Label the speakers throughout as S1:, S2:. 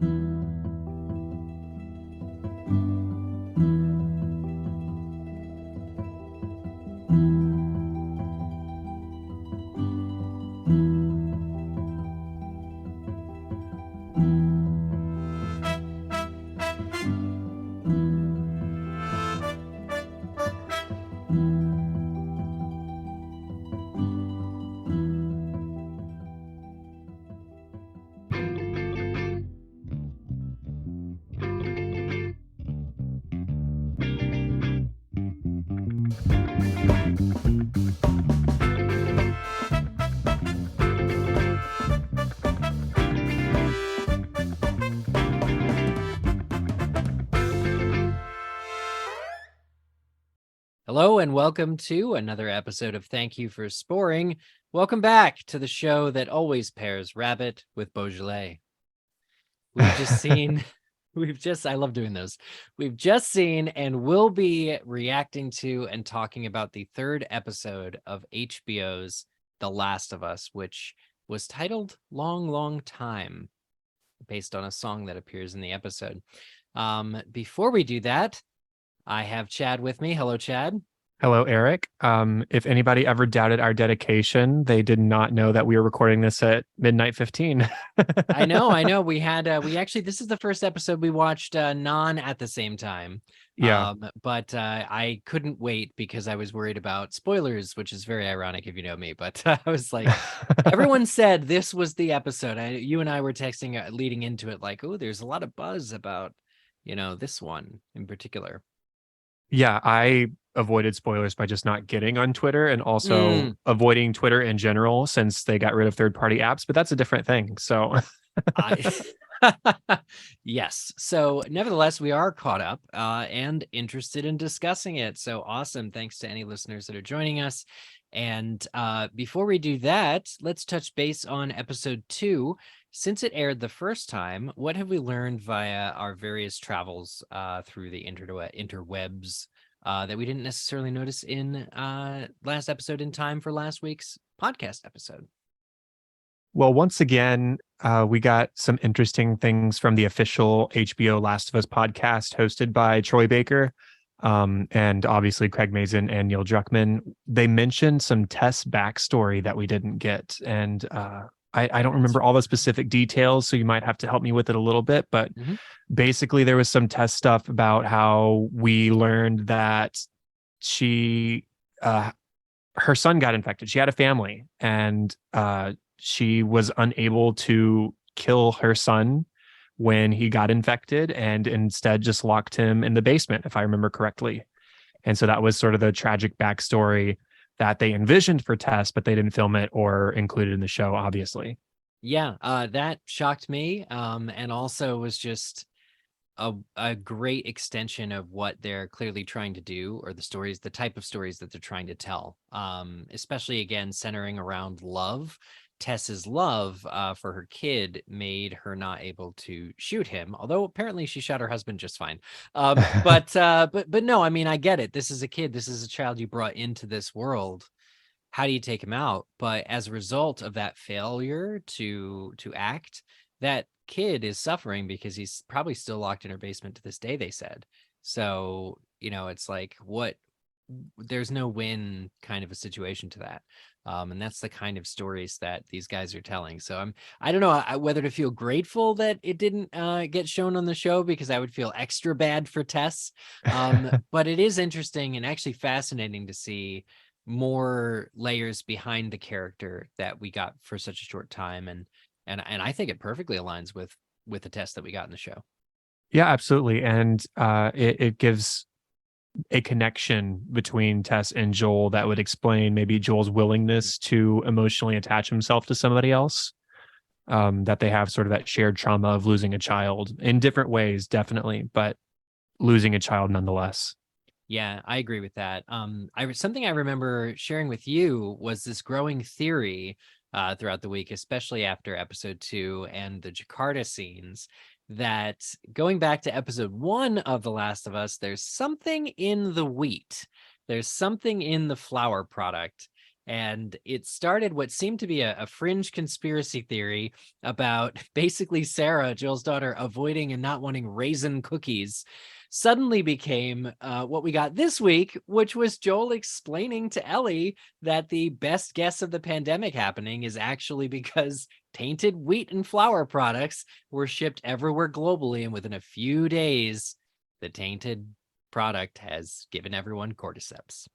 S1: Hello and welcome to another episode of Thank You for Spore-ing. Welcome back to the show that always pairs rabbit with Beaujolais. I love doing those. We've just seen and will be reacting to and talking about the third episode of HBO's The Last of Us, which was titled Long, Long Time, based on a song that appears in the episode. Before we do that, I have Chad with me. Hello, Chad.
S2: Hello, Eric. If anybody ever doubted our dedication, they did not know that we were recording this at midnight 15.
S1: I know. We actually, this is the first episode we watched non at the same time.
S2: Yeah.
S1: But I couldn't wait because I was worried about spoilers, which is very ironic if you know me. But I was like, everyone said this was the episode. You and I were texting leading into it like, oh, there's a lot of buzz about, this one in particular.
S2: Yeah, I avoided spoilers by just not getting on Twitter and also avoiding Twitter in general since they got rid of third-party apps, but that's a different thing. So
S1: yes. So nevertheless, we are caught up and interested in discussing it. So awesome. Thanks to any listeners that are joining us. And before we do that, let's touch base on episode 2. Since it aired the first time, what have we learned via our various travels through the interwebs that we didn't necessarily notice in last episode in time for last week's podcast episode?
S2: Well, once again, we got some interesting things from the official HBO Last of Us podcast hosted by Troy Baker and obviously Craig Mazin and Neil Druckmann. They mentioned some Tess backstory that we didn't get, and I don't remember all the specific details, so you might have to help me with it a little bit. But basically, there was some Tess stuff about how we learned that her son got infected. She had a family, and she was unable to kill her son when he got infected, and instead just locked him in the basement, if I remember correctly. And so that was sort of the tragic backstory that they envisioned for Tess, but they didn't film it or include it in the show, obviously.
S1: Yeah, that shocked me, and also was just a great extension of what they're clearly trying to do, or the type of stories that they're trying to tell, especially, again, centering around love. Tess's love for her kid made her not able to shoot him, although apparently she shot her husband just fine. But no, I mean, I get it. This is a kid. This is a child you brought into this world. How do you take him out? But as a result of that failure to act, that kid is suffering because he's probably still locked in her basement to this day, they said. So, it's like, there's no win kind of a situation to that. And that's the kind of stories that these guys are telling. So I don't know whether to feel grateful that it didn't get shown on the show, because I would feel extra bad for Tess. But it is interesting and actually fascinating to see more layers behind the character that we got for such a short time. And I think it perfectly aligns with the Tess that we got in the show.
S2: Yeah, absolutely. And it gives a connection between Tess and Joel that would explain maybe Joel's willingness to emotionally attach himself to somebody else, that they have sort of that shared trauma of losing a child in different ways, definitely, but losing a child nonetheless.
S1: Yeah, I agree with that. Something I remember sharing with you was this growing theory throughout the week, especially after episode 2 and the Jakarta scenes, that going back to episode 1 of The Last of Us, there's something in the wheat. There's something in the flour product. And it started what seemed to be a fringe conspiracy theory about basically Sarah, Joel's daughter, avoiding and not wanting raisin cookies, suddenly became what we got this week, which was Joel explaining to Ellie that the best guess of the pandemic happening is actually because tainted wheat and flour products were shipped everywhere globally, and within a few days, the tainted product has given everyone cordyceps.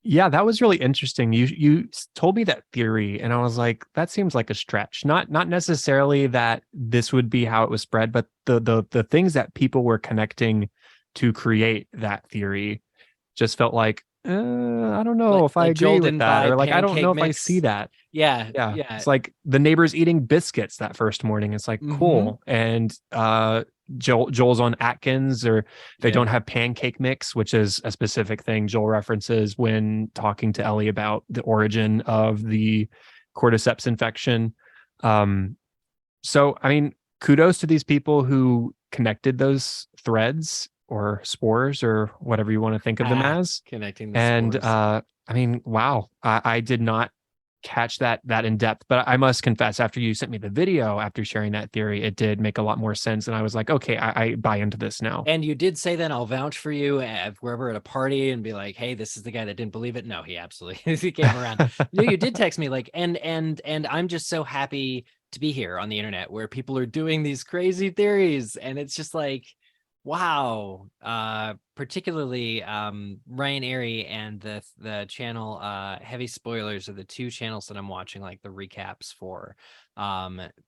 S2: Yeah, that was really interesting. You told me that theory, and I was like, that seems like a stretch. Not necessarily that this would be how it was spread, but the things that people were connecting to create that theory just felt like, I don't know if I
S1: Like
S2: agree
S1: Joel
S2: with
S1: didn't
S2: that,
S1: buy
S2: or like I don't
S1: pancake
S2: know if I see
S1: mix.
S2: that.
S1: Yeah,
S2: Yeah,
S1: yeah.
S2: it's like the neighbors eating biscuits that first morning. It's like
S1: Mm-hmm.
S2: cool, and Joel's on Atkins, or they
S1: Yep.
S2: don't have pancake mix, which is a specific thing Joel references when talking to Ellie about the origin of the cordyceps infection. Um, so I mean, kudos to these people who connected those threads or spores or whatever you want to think of them as.
S1: Connecting the
S2: And
S1: spores.
S2: I mean, wow, I did not catch that in depth, but I must confess, after you sent me the video, after sharing that theory, it did make a lot more sense, and I was like, okay, I buy into this now.
S1: And you did say that I'll vouch for you if we're ever at a party and be like, hey, this is the guy that didn't believe it. No, he absolutely he came around. No, you did text me like, and I'm just so happy to be here on the internet where people are doing these crazy theories. And it's just like, wow. Particularly Ryan Airy and the channel Heavy Spoilers are the two channels that I'm watching like the recaps for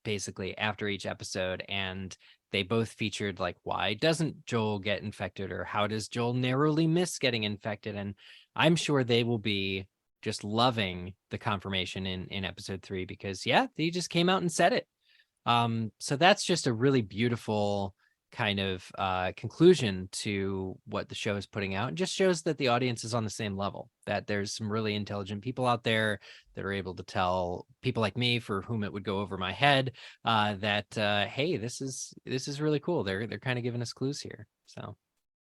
S1: basically after each episode. And they both featured like, why doesn't Joel get infected, or how does Joel narrowly miss getting infected? And I'm sure they will be just loving the confirmation in episode 3, because yeah, they just came out and said it. So that's just a really beautiful kind of conclusion to what the show is putting out. It just shows that the audience is on the same level, that there's some really intelligent people out there that are able to tell people like me, for whom it would go over my head, that hey, this is really cool. They're kind of giving us clues here. So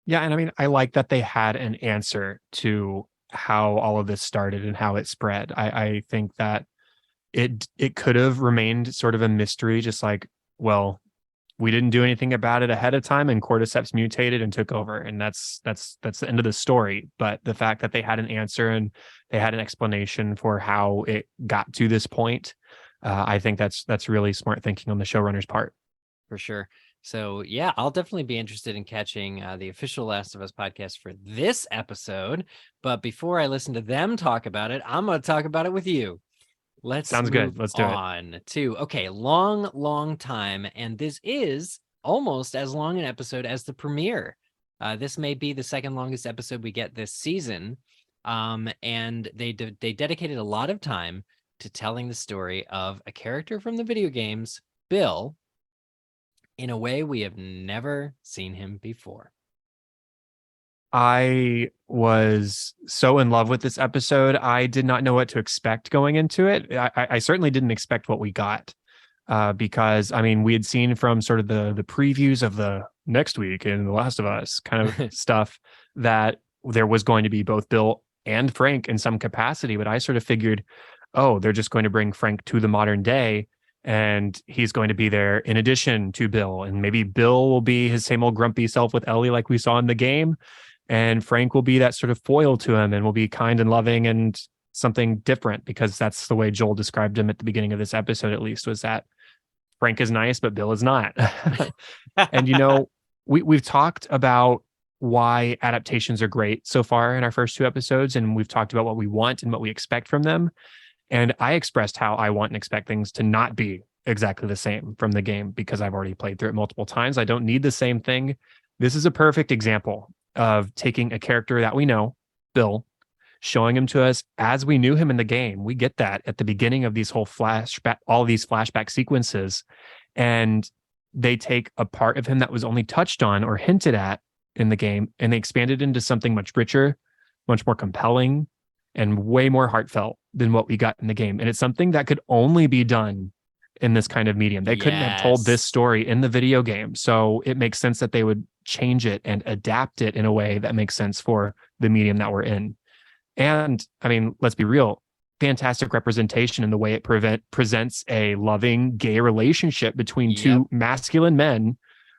S2: Yeah, and I mean, I like that they had an answer to how all of this started and how it spread. I think that it could have remained sort of a mystery, just like, well, we didn't do anything about it ahead of time, and cordyceps mutated and took over, and that's the end of the story. But the fact that they had an answer and they had an explanation for how it got to this point, I think that's really smart thinking on the showrunner's part.
S1: for sure. So yeah, I'll definitely be interested in catching the official Last of Us podcast for this episode. But before I listen to them talk about it, I'm going to talk about it with you. Let's
S2: Sounds good.
S1: move
S2: Let's do it.
S1: on to, okay, long time. And this is almost as long an episode as the premiere. This may be the second longest episode we get this season. And they dedicated a lot of time to telling the story of a character from the video games, Bill, in a way we have never seen him before.
S2: I was so in love with this episode. I did not know what to expect going into it. I certainly didn't expect what we got, because I mean, we had seen from sort of the previews of the next week in The Last of Us kind of stuff that there was going to be both Bill and Frank in some capacity. But I sort of figured, oh, they're just going to bring Frank to the modern day, and he's going to be there in addition to Bill. And maybe Bill will be his same old grumpy self with Ellie like we saw in the game, and Frank will be that sort of foil to him and will be kind and loving and something different, because that's the way Joel described him at the beginning of this episode, at least, was that Frank is nice, but Bill is not. And, we've talked about why adaptations are great so far in our first 2 episodes, and we've talked about what we want and what we expect from them. And I expressed how I want and expect things to not be exactly the same from the game, because I've already played through it multiple times. I don't need the same thing. This is a perfect example of taking a character that we know, Bill, showing him to us as we knew him in the game. We get that at the beginning of these whole all these flashback sequences. And they take a part of him that was only touched on or hinted at in the game, and they expand it into something much richer, much more compelling, and way more heartfelt than what we got in the game. And it's something that could only be done in this kind of medium. They couldn't have told this story in the video game. So it makes sense that they would change it and adapt it in a way that makes sense for the medium that we're in. And I mean, let's be real. fantastic representation in the way it presents a loving gay relationship between
S1: Yep.
S2: two masculine men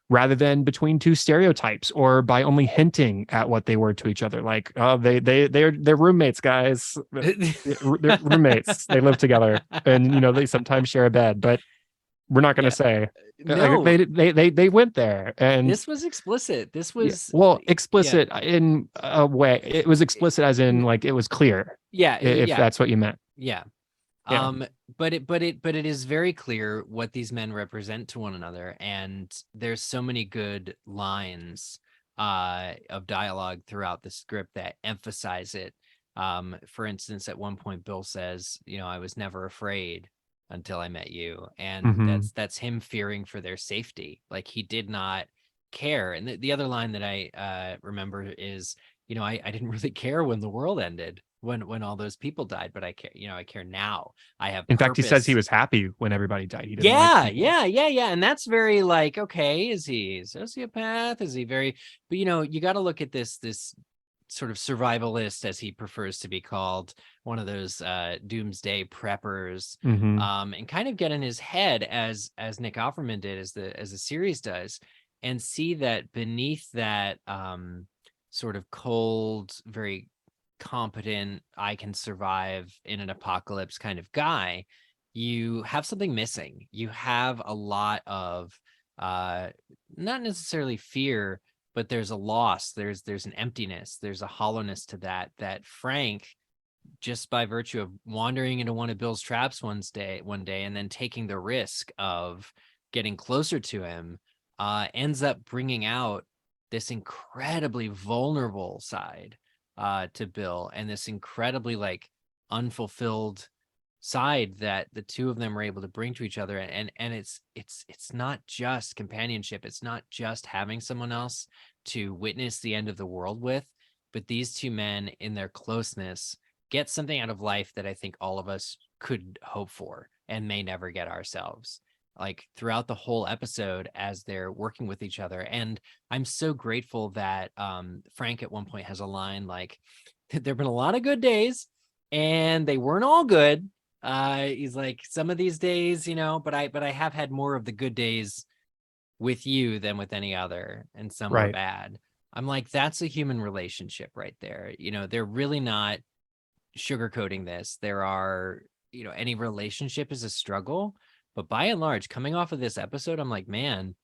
S2: rather than between two stereotypes, or by only hinting at what they were to each other. Like, oh, they're roommates, guys. They're roommates. They live together, and they sometimes share a bed, but we're not going to
S1: Yeah.
S2: say. Like,
S1: No,
S2: they went there, and
S1: this was explicit. This
S2: yeah,
S1: was
S2: well,
S1: yeah.
S2: explicit in a way. It was explicit as in like it was clear,
S1: Yeah,
S2: if
S1: yeah.
S2: that's what you meant.
S1: Yeah.
S2: Yeah.
S1: But it is very clear what these men represent to one another, and there's so many good lines of dialogue throughout the script that emphasize it. For instance, at one point Bill says, I was never afraid until I met you. And
S2: Mm-hmm.
S1: that's him fearing for their safety. Like, he did not care. And the other line that I remember is, I didn't really care when the world ended, when all those people died, but I care, I care now. I have
S2: In fact, he says he
S1: purpose.
S2: was happy when everybody died. He didn't like
S1: Yeah,
S2: people.
S1: yeah, yeah, yeah. And that's very like, okay, is he a sociopath? Is he very, but you got to look at this sort of survivalist, as he prefers to be called, one of those doomsday preppers,
S2: Mm-hmm.
S1: and kind of get in his head, as Nick Offerman did, as the series does, and see that beneath that sort of cold, very competent, I can survive in an apocalypse kind of guy, you have something missing. You have a lot of uh not necessarily fear, but there's a loss, there's an emptiness, there's a hollowness to that Frank, just by virtue of wandering into one of Bill's traps one day and then taking the risk of getting closer to him, ends up bringing out this incredibly vulnerable side to Bill, and this incredibly like unfulfilled side that the two of them are able to bring to each other. And it's not just companionship, it's not just having someone else to witness the end of the world with, but these two men in their closeness get something out of life that I think all of us could hope for and may never get ourselves, like throughout the whole episode as they're working with each other. And I'm so grateful that Frank at one point has a line like, there've been a lot of good days and they weren't all good. He's like, some of these days, but I have had more of the good days with you than with any other, and some were
S2: Right.
S1: bad. I'm like, that's a human relationship right there. They're really not sugarcoating this. There are, any relationship is a struggle, but by and large, coming off of this episode, I'm like, man,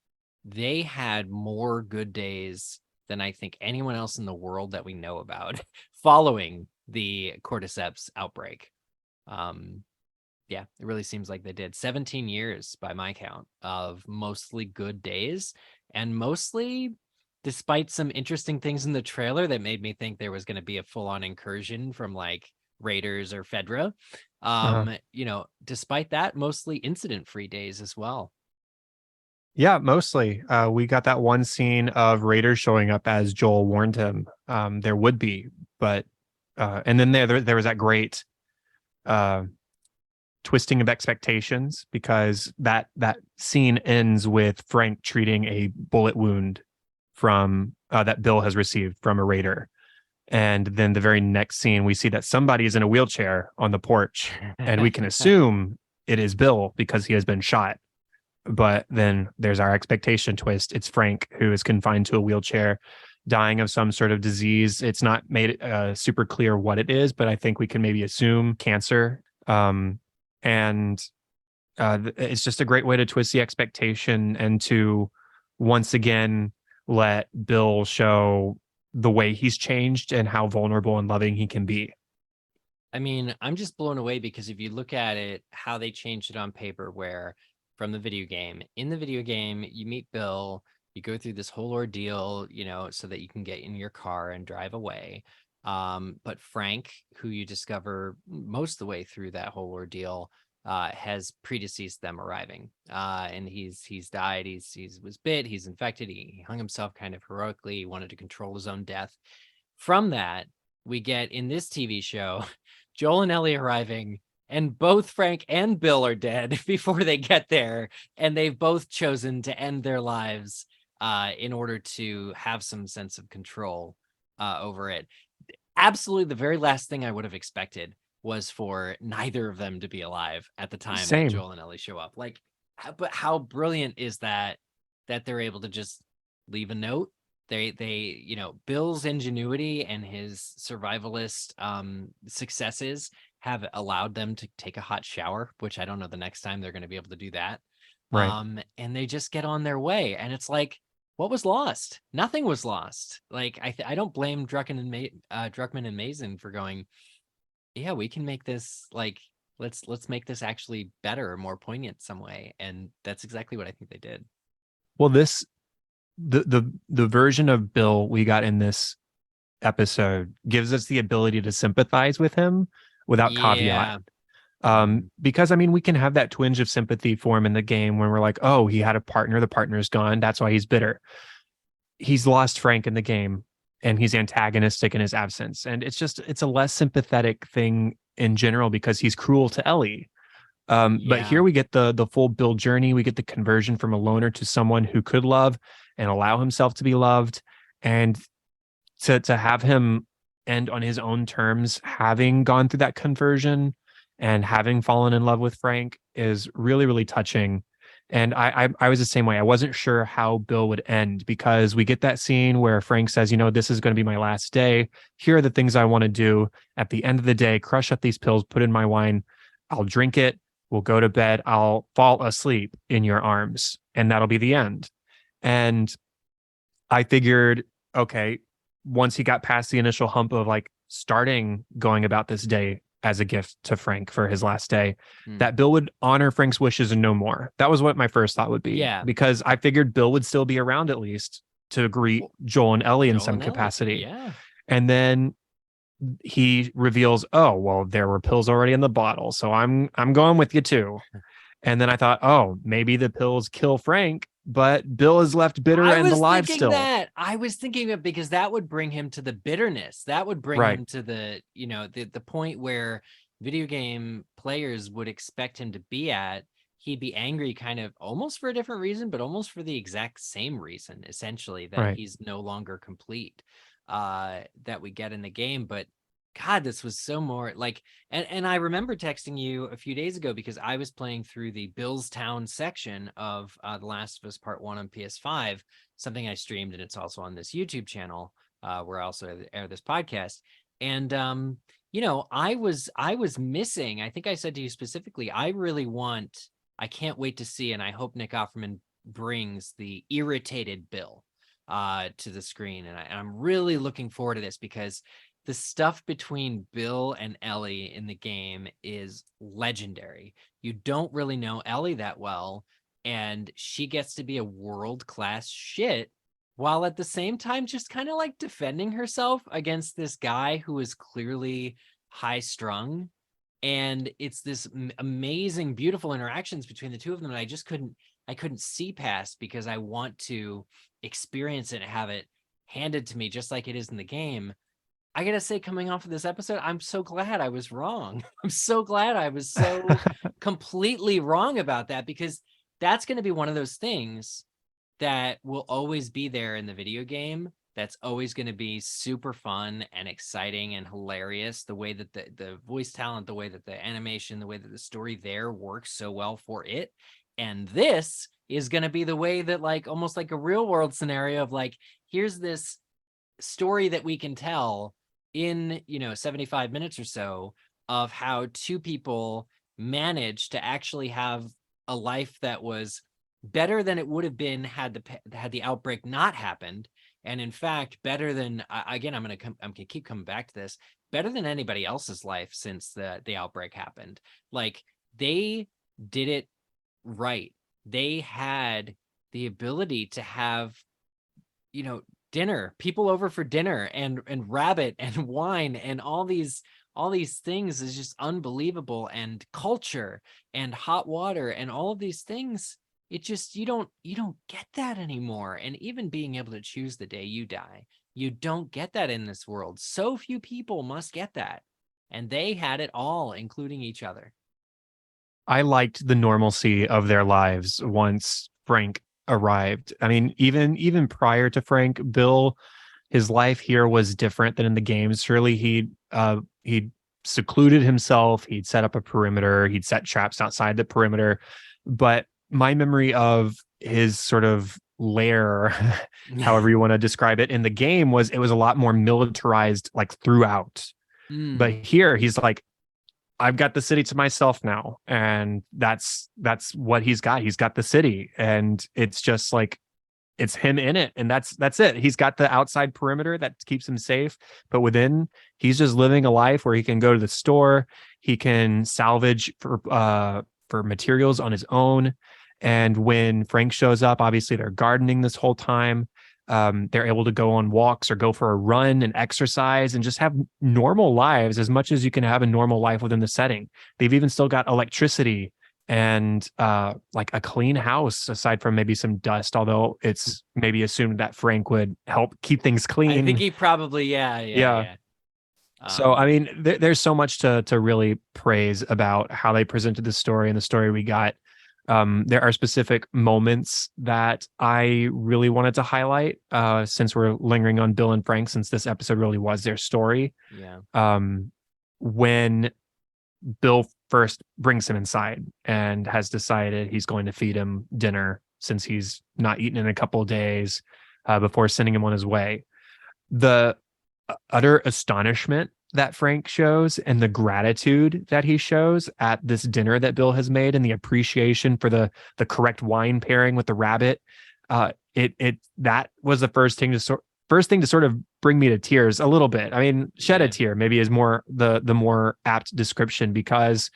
S1: they had more good days than I think anyone else in the world that we know about following the cordyceps outbreak. Yeah, it really seems like they did. 17 years by my count of mostly good days, and mostly, despite some interesting things in the trailer that made me think there was going to be a full-on incursion from like Raiders or Fedra.
S2: Uh-huh.
S1: Despite that, mostly incident-free days as well.
S2: Yeah, mostly. We got that one scene of Raiders showing up as Joel warned him there would be, but and then there was that great uh twisting of expectations, because that scene ends with Frank treating a bullet wound from that Bill has received from a Raider. And then the very next scene, we see that somebody is in a wheelchair on the porch, and we can assume it is Bill because he has been shot. But then there's our expectation twist. It's Frank, who is confined to a wheelchair, dying of some sort of disease. It's not made super clear what it is, but I think we can maybe assume cancer. And it's just a great way to twist the expectation and to once again let Bill show the way he's changed and how vulnerable and loving he can be.
S1: I mean, I'm just blown away because if you look at it, how they changed it on paper, where from the video game, in the video game, you meet Bill, you go through this whole ordeal, so that you can get in your car and drive away. But Frank, who you discover most of the way through that whole ordeal, has predeceased them arriving. And he's died. He's was bit. He's infected. He hung himself kind of heroically. He wanted to control his own death. From that, we get in this TV show Joel and Ellie arriving, and both Frank and Bill are dead before they get there, and they've both chosen to end their lives in order to have some sense of control over it. Absolutely the very last thing I would have expected. was for neither of them to be alive at the time that
S2: Same.
S1: Joel and Ellie show up. Like, but how brilliant is that they're able to just leave a note. They Bill's ingenuity and his survivalist successes have allowed them to take a hot shower, which I don't know the next time they're going to be able to do that.
S2: Right.
S1: And they just get on their way, and it's like, what was lost? Nothing was lost. Like, I don't blame Druckmann and Mason for going, yeah, we can make this, like, let's make this actually better or more poignant some way, and that's exactly what I think they did.
S2: Well, the version of Bill we got in this episode gives us the ability to sympathize with him without caveat.
S1: Yeah. Mhm.
S2: Because I mean, we can have that twinge of sympathy for him in the game when we're like, oh, he had a partner, the partner's gone, that's why he's bitter. He's lost Frank in the game, and he's antagonistic in his absence, and it's a less sympathetic thing in general because he's cruel to Ellie. But
S1: Yeah.
S2: here we get the full Bill journey. We get the conversion from a loner to someone who could love and allow himself to be loved, and to have him end on his own terms, having gone through that conversion and having fallen in love with Frank, is really, really touching. And I was the same way. I wasn't sure how Bill would end, because we get that scene where Frank says, this is going to be my last day. Here are the things I want to do at the end of the day: crush up these pills, put in my wine, I'll drink it, we'll go to bed, I'll fall asleep in your arms, and that'll be the end. And I figured, okay, once he got past the initial hump of like starting going about this day as a gift to Frank for his last day, that Bill would honor Frank's wishes and no more. That was what my first thought would be.
S1: Yeah.
S2: Because I figured Bill would still be around at least to greet Joel and Ellie in
S1: Joel
S2: some
S1: and Ellie.
S2: capacity.
S1: Yeah.
S2: And then he reveals, oh, well, there were pills already in the bottle, so I'm going with you too. And then I thought, oh, maybe the pills kill Frank, but Bill is left bitter and alive still.
S1: I was thinking that because that would bring him to the bitterness. That would bring him to the point where video game players would expect him to be at. He'd be angry kind of almost for a different reason, but almost for the exact same reason, essentially, that he's no longer complete, that we get in the game. But God, this was so more like, and I remember texting you a few days ago because I was playing through the Billstown section of The Last of Us Part 1 on PS5, something I streamed, and it's also on this YouTube channel, where I also air this podcast. And I was missing, I think I said to you specifically, I can't wait to see, and I hope Nick Offerman brings the irritated Bill to the screen. And I'm really looking forward to this, because the stuff between Bill and Ellie in the game is legendary. You don't really know Ellie that well, and she gets to be a world-class shit while at the same time just kind of like defending herself against this guy who is clearly high-strung. And it's this amazing, beautiful interactions between the two of them, and I couldn't see past, because I want to experience it and have it handed to me just like it is in the game. I gotta say, coming off of this episode, I'm so glad I was wrong. I'm so glad I was so completely wrong about that, because that's going to be one of those things that will always be there in the video game. That's always going to be super fun and exciting and hilarious. The way that the voice talent, the way that the animation, the way that the story there works so well for it. And this is going to be the way that, like, almost like a real world scenario of like, here's this story that we can tell in 75 minutes or so of how two people managed to actually have a life that was better than it would have been had the outbreak not happened. And in fact, better than, again, I'm gonna keep coming back to this, better than anybody else's life since the outbreak happened. Like, they did it right. They had the ability to have dinner, people over for dinner, and rabbit and wine and all these things is just unbelievable, and culture and hot water and all of these things. It just, you don't get that anymore. And even being able to choose the day you die, you don't get that in this world. So few people must get that, and they had it all, including each other.
S2: I liked the normalcy of their lives once Frank arrived. I mean, even prior to Frank, Bill, his life here was different than in the games. Surely he'd secluded himself. He'd set up a perimeter. He'd set traps outside the perimeter. But my memory of his sort of lair, however you want to describe it, in the game was it was a lot more militarized, like throughout. But here he's like, I've got the city to myself now, and that's what he's got. He's got the city, and it's just like it's him in it, and that's it. He's got the outside perimeter that keeps him safe, but within, he's just living a life where he can go to the store, he can salvage for materials on his own. And when Frank shows up, obviously they're gardening this whole time. They're able to go on walks or go for a run and exercise and just have normal lives as much as you can have a normal life within the setting. They've even still got electricity and like a clean house aside from maybe some dust, although it's maybe assumed that Frank would help keep things clean.
S1: I think he probably, yeah.
S2: So, I mean, there's so much to really praise about how they presented the story and the story we got. There are specific moments that I really wanted to highlight since we're lingering on Bill and Frank, since this episode really was their story.
S1: Yeah.
S2: When Bill first brings him inside and has decided he's going to feed him dinner since he's not eaten in a couple of days before sending him on his way. The utter astonishment that Frank shows and the gratitude that he shows at this dinner that Bill has made and the appreciation for the correct wine pairing with the rabbit. That was the first thing to sort of bring me to tears a little bit. I mean, shed a tear maybe is more the more apt description, because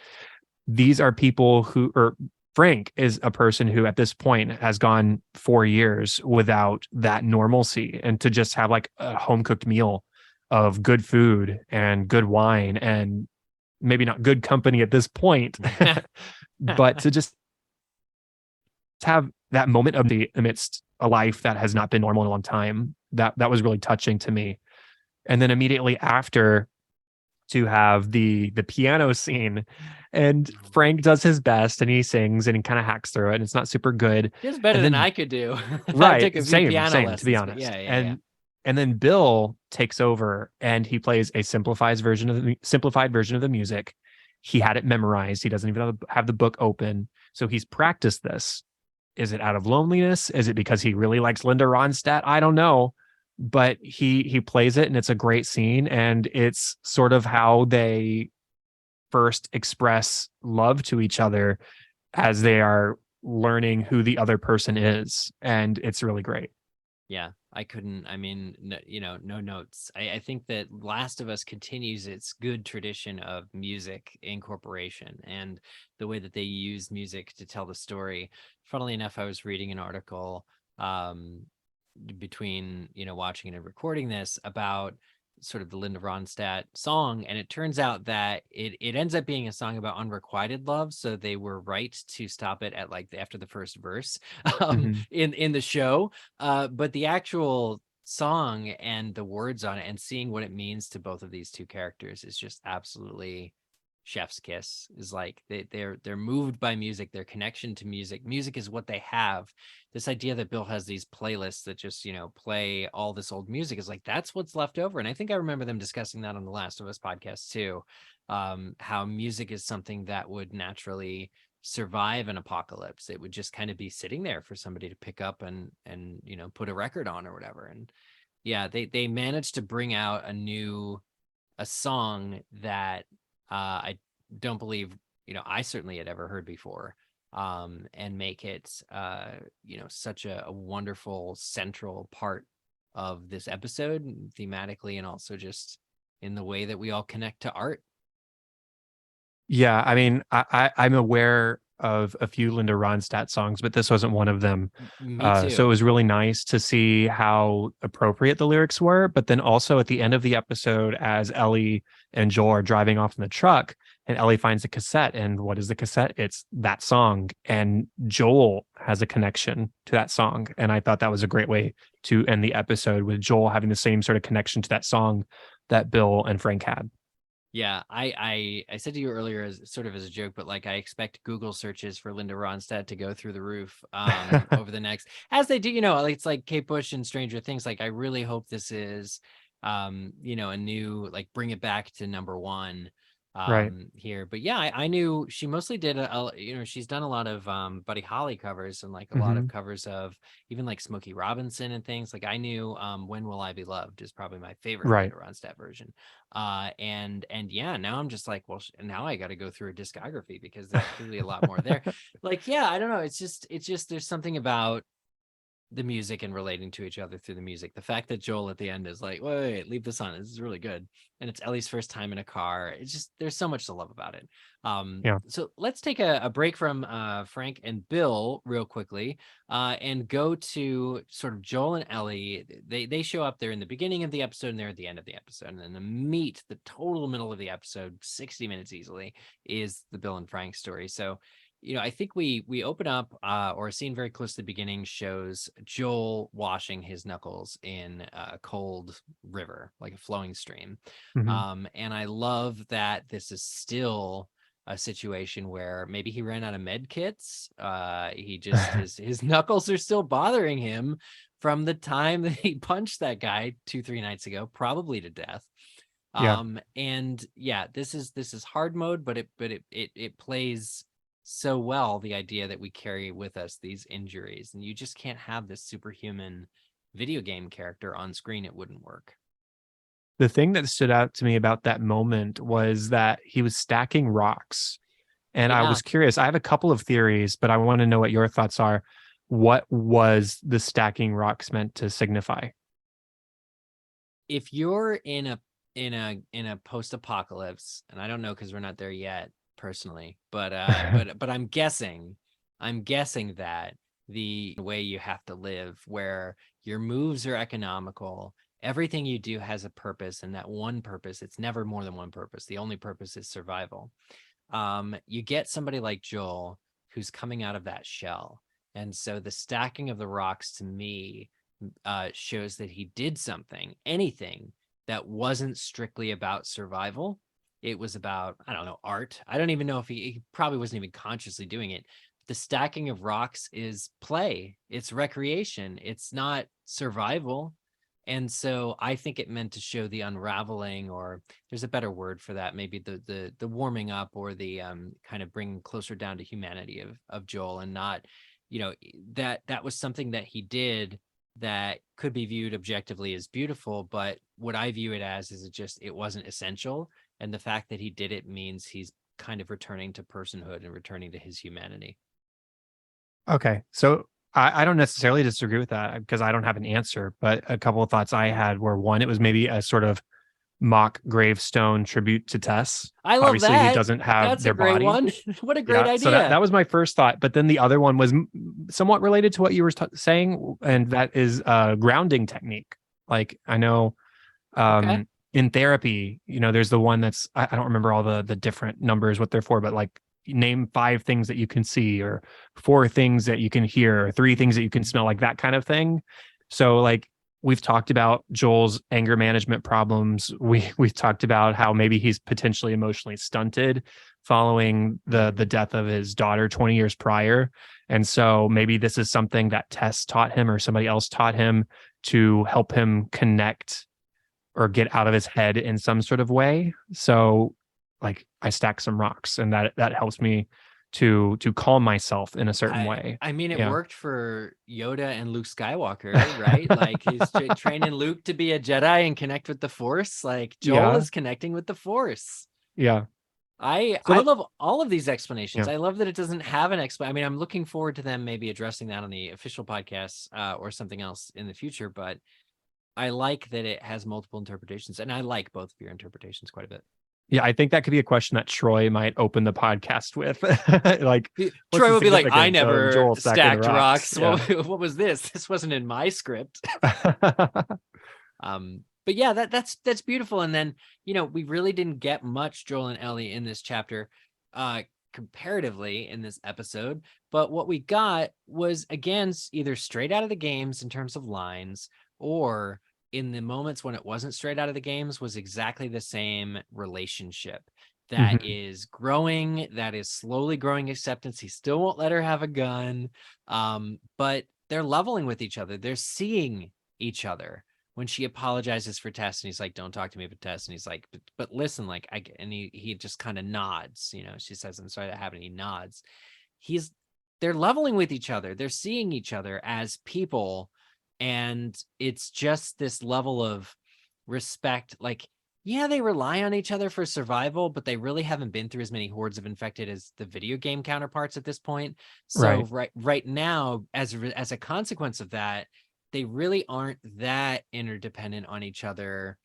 S2: these are people who, or Frank is a person who at this point has gone 4 years without that normalcy, and to just have like a home cooked meal of good food and good wine and maybe not good company at this point, but to just have that moment of the amidst a life that has not been normal in a long time, that was really touching to me. And then immediately after, to have the piano scene, and Frank does his best and he sings and he kind of hacks through it and it's not super good.
S1: It's better than I could do.
S2: Right.
S1: I took a few piano lessons,
S2: to be honest.
S1: Yeah.
S2: And then Bill takes over and he plays a simplified version of the music. He had it memorized. He doesn't even have the book open. So he's practiced this. Is it out of loneliness? Is it because he really likes Linda Ronstadt? I don't know. But he plays it, and it's a great scene. And it's sort of how they first express love to each other as they are learning who the other person is. And it's really great.
S1: Yeah, no notes. I think that Last of Us continues its good tradition of music incorporation and the way that they use music to tell the story. Funnily enough, I was reading an article between, watching and recording this about sort of the Linda Ronstadt song, and it turns out that it ends up being a song about unrequited love, so they were right to stop it at like after the first verse in the show, but the actual song and the words on it and seeing what it means to both of these two characters is just absolutely chef's kiss. Is like they're moved by music, their connection to music is what they have. This idea that Bill has these playlists that just play all this old music is like that's what's left over. And I think I remember them discussing that on the Last of Us podcast too, how music is something that would naturally survive an apocalypse. It would just kind of be sitting there for somebody to pick up and put a record on or whatever. And yeah, they managed to bring out a song that I don't believe, I certainly had ever heard before, and make it, such a wonderful central part of this episode thematically, and also just in the way that we all connect to art.
S2: Yeah, I mean, I'm aware of a few Linda Ronstadt songs, but this wasn't one of them.
S1: Me too.
S2: So it was really nice to see how appropriate the lyrics were. But then also at the end of the episode, as Ellie and Joel are driving off in the truck, and Ellie finds a cassette. And what is the cassette? It's that song. And Joel has a connection to that song. And I thought that was a great way to end the episode, with Joel having the same sort of connection to that song that Bill and Frank had.
S1: Yeah, I said to you earlier as sort of as a joke, but like I expect Google searches for Linda Ronstadt to go through the roof over the next, as they do, it's like Kate Bush and Stranger Things. Like I really hope this is a new, like, bring it back to number one
S2: Right.
S1: here. But yeah, I knew she mostly did she's done a lot of Buddy Holly covers and like a lot of covers of even like Smokey Robinson and things. Like I knew When Will I Be Loved is probably my favorite
S2: Right.
S1: Peter Ronstadt version. And yeah, now I'm just like, well, now I got to go through a discography because there's clearly a lot more there. Like, yeah, I don't know. It's just there's something about the music and relating to each other through the music. The fact that Joel at the end is like, wait, leave this on. This is really good. And it's Ellie's first time in a car. It's just, there's so much to love about it.
S2: Yeah.
S1: So let's take a break from Frank and Bill real quickly and go to sort of Joel and Ellie. They show up there in the beginning of the episode and they're at the end of the episode. And then the total middle of the episode, 60 minutes easily, is the Bill and Frank story. So I think we open up or a scene very close to the beginning shows Joel washing his knuckles in a cold river, like a flowing stream.
S2: Hmm.
S1: And I love that this is still a situation where maybe he ran out of med kits. He just his knuckles are still bothering him from the time that he punched that guy 2-3 nights ago, probably to death.
S2: Yeah.
S1: And yeah, this is hard mode, but it plays so well the idea that we carry with us these injuries, and you just can't have this superhuman video game character on screen. It wouldn't work.
S2: The thing that stood out to me about that moment was that he was stacking rocks. And I
S1: Yeah,
S2: was curious. I have a couple of theories, but I want to know what your thoughts are. What was the stacking rocks meant to signify?
S1: if you're in a post-apocalypse, and I don't know because we're not there yet personally, but but I'm guessing that the way you have to live, where your moves are economical, everything you do has a purpose, and that one purpose, it's never more than one purpose. The only purpose is survival. You get somebody like Joel who's coming out of that shell. And so the stacking of the rocks to me shows that he did anything that wasn't strictly about survival. It was about, I don't know, art. I don't even know if he probably wasn't even consciously doing it. The stacking of rocks is play, it's recreation, it's not survival. And so I think it meant to show the unraveling, or there's a better word for that, maybe the warming up, or the kind of bringing closer down to humanity of Joel, and not, that was something that he did that could be viewed objectively as beautiful, but what I view it as is it wasn't essential. And the fact that he did it means he's kind of returning to personhood and returning to his humanity.
S2: Okay. So I don't necessarily disagree with that because I don't have an answer, but a couple of thoughts I had were, one, it was maybe a sort of mock gravestone tribute to Tess.
S1: I love
S2: Obviously, he
S1: that.
S2: doesn't have
S1: That's a
S2: their
S1: great
S2: body.
S1: one. What a great
S2: Yeah. So that
S1: idea.
S2: was my first thought. But then the other one was somewhat related to what you were saying, and that is grounding technique. Like, I know
S1: Okay.
S2: in therapy, there's the one that's, I don't remember all the different numbers, what they're for, but like, name 5 things that you can see, or 4 things that you can hear, or 3 things that you can smell, like that kind of thing. So like, we've talked about Joel's anger management problems. We've talked about how maybe he's potentially emotionally stunted following the death of his daughter 20 years prior. And so maybe this is something that Tess taught him or somebody else taught him to help him connect or get out of his head in some sort of way. So like, I stack some rocks, and that helps me to calm myself in a certain
S1: I
S2: way.
S1: I mean, it
S2: Yeah.
S1: worked for Yoda and Luke Skywalker, right? Like he's training Luke to be a Jedi and connect with the Force. Like Joel
S2: Yeah.
S1: is connecting with the Force.
S2: Yeah.
S1: I
S2: So
S1: love all of these explanations.
S2: yeah.
S1: I love that it doesn't have an explanation. I mean, I'm looking forward to them maybe addressing that on the official podcast or something else in the future. But I like that it has multiple interpretations, and I like both of your interpretations quite a bit.
S2: Yeah, I think that could be a question that Troy might open the podcast with. Like, what's
S1: Troy
S2: the
S1: will be like, I
S2: significance of
S1: never
S2: Joel stacking the
S1: stacked
S2: rocks?
S1: rocks.
S2: Yeah.
S1: What was this? This wasn't in my script. But yeah, that's beautiful. And then, we really didn't get much Joel and Ellie in this chapter, comparatively in this episode. But what we got was, again, either straight out of the games in terms of lines, or in the moments when it wasn't straight out of the games, was exactly the same relationship that
S2: Mhm.
S1: is growing, that is slowly growing acceptance. He still won't let her have a gun. But they're leveling with each other. They're seeing each other. when she apologizes for Tess and he's like, don't talk to me about Tess. And he's like, but listen, like, and he just kind of nods, she says, I'm sorry that happened. He nods. They're leveling with each other. They're seeing each other as people. And it's just this level of respect. Like, yeah, they rely on each other for survival, but they really haven't been through as many hordes of infected as the video game counterparts at this point. So
S2: Right.
S1: right now, as a consequence of that, they really aren't that interdependent on each other,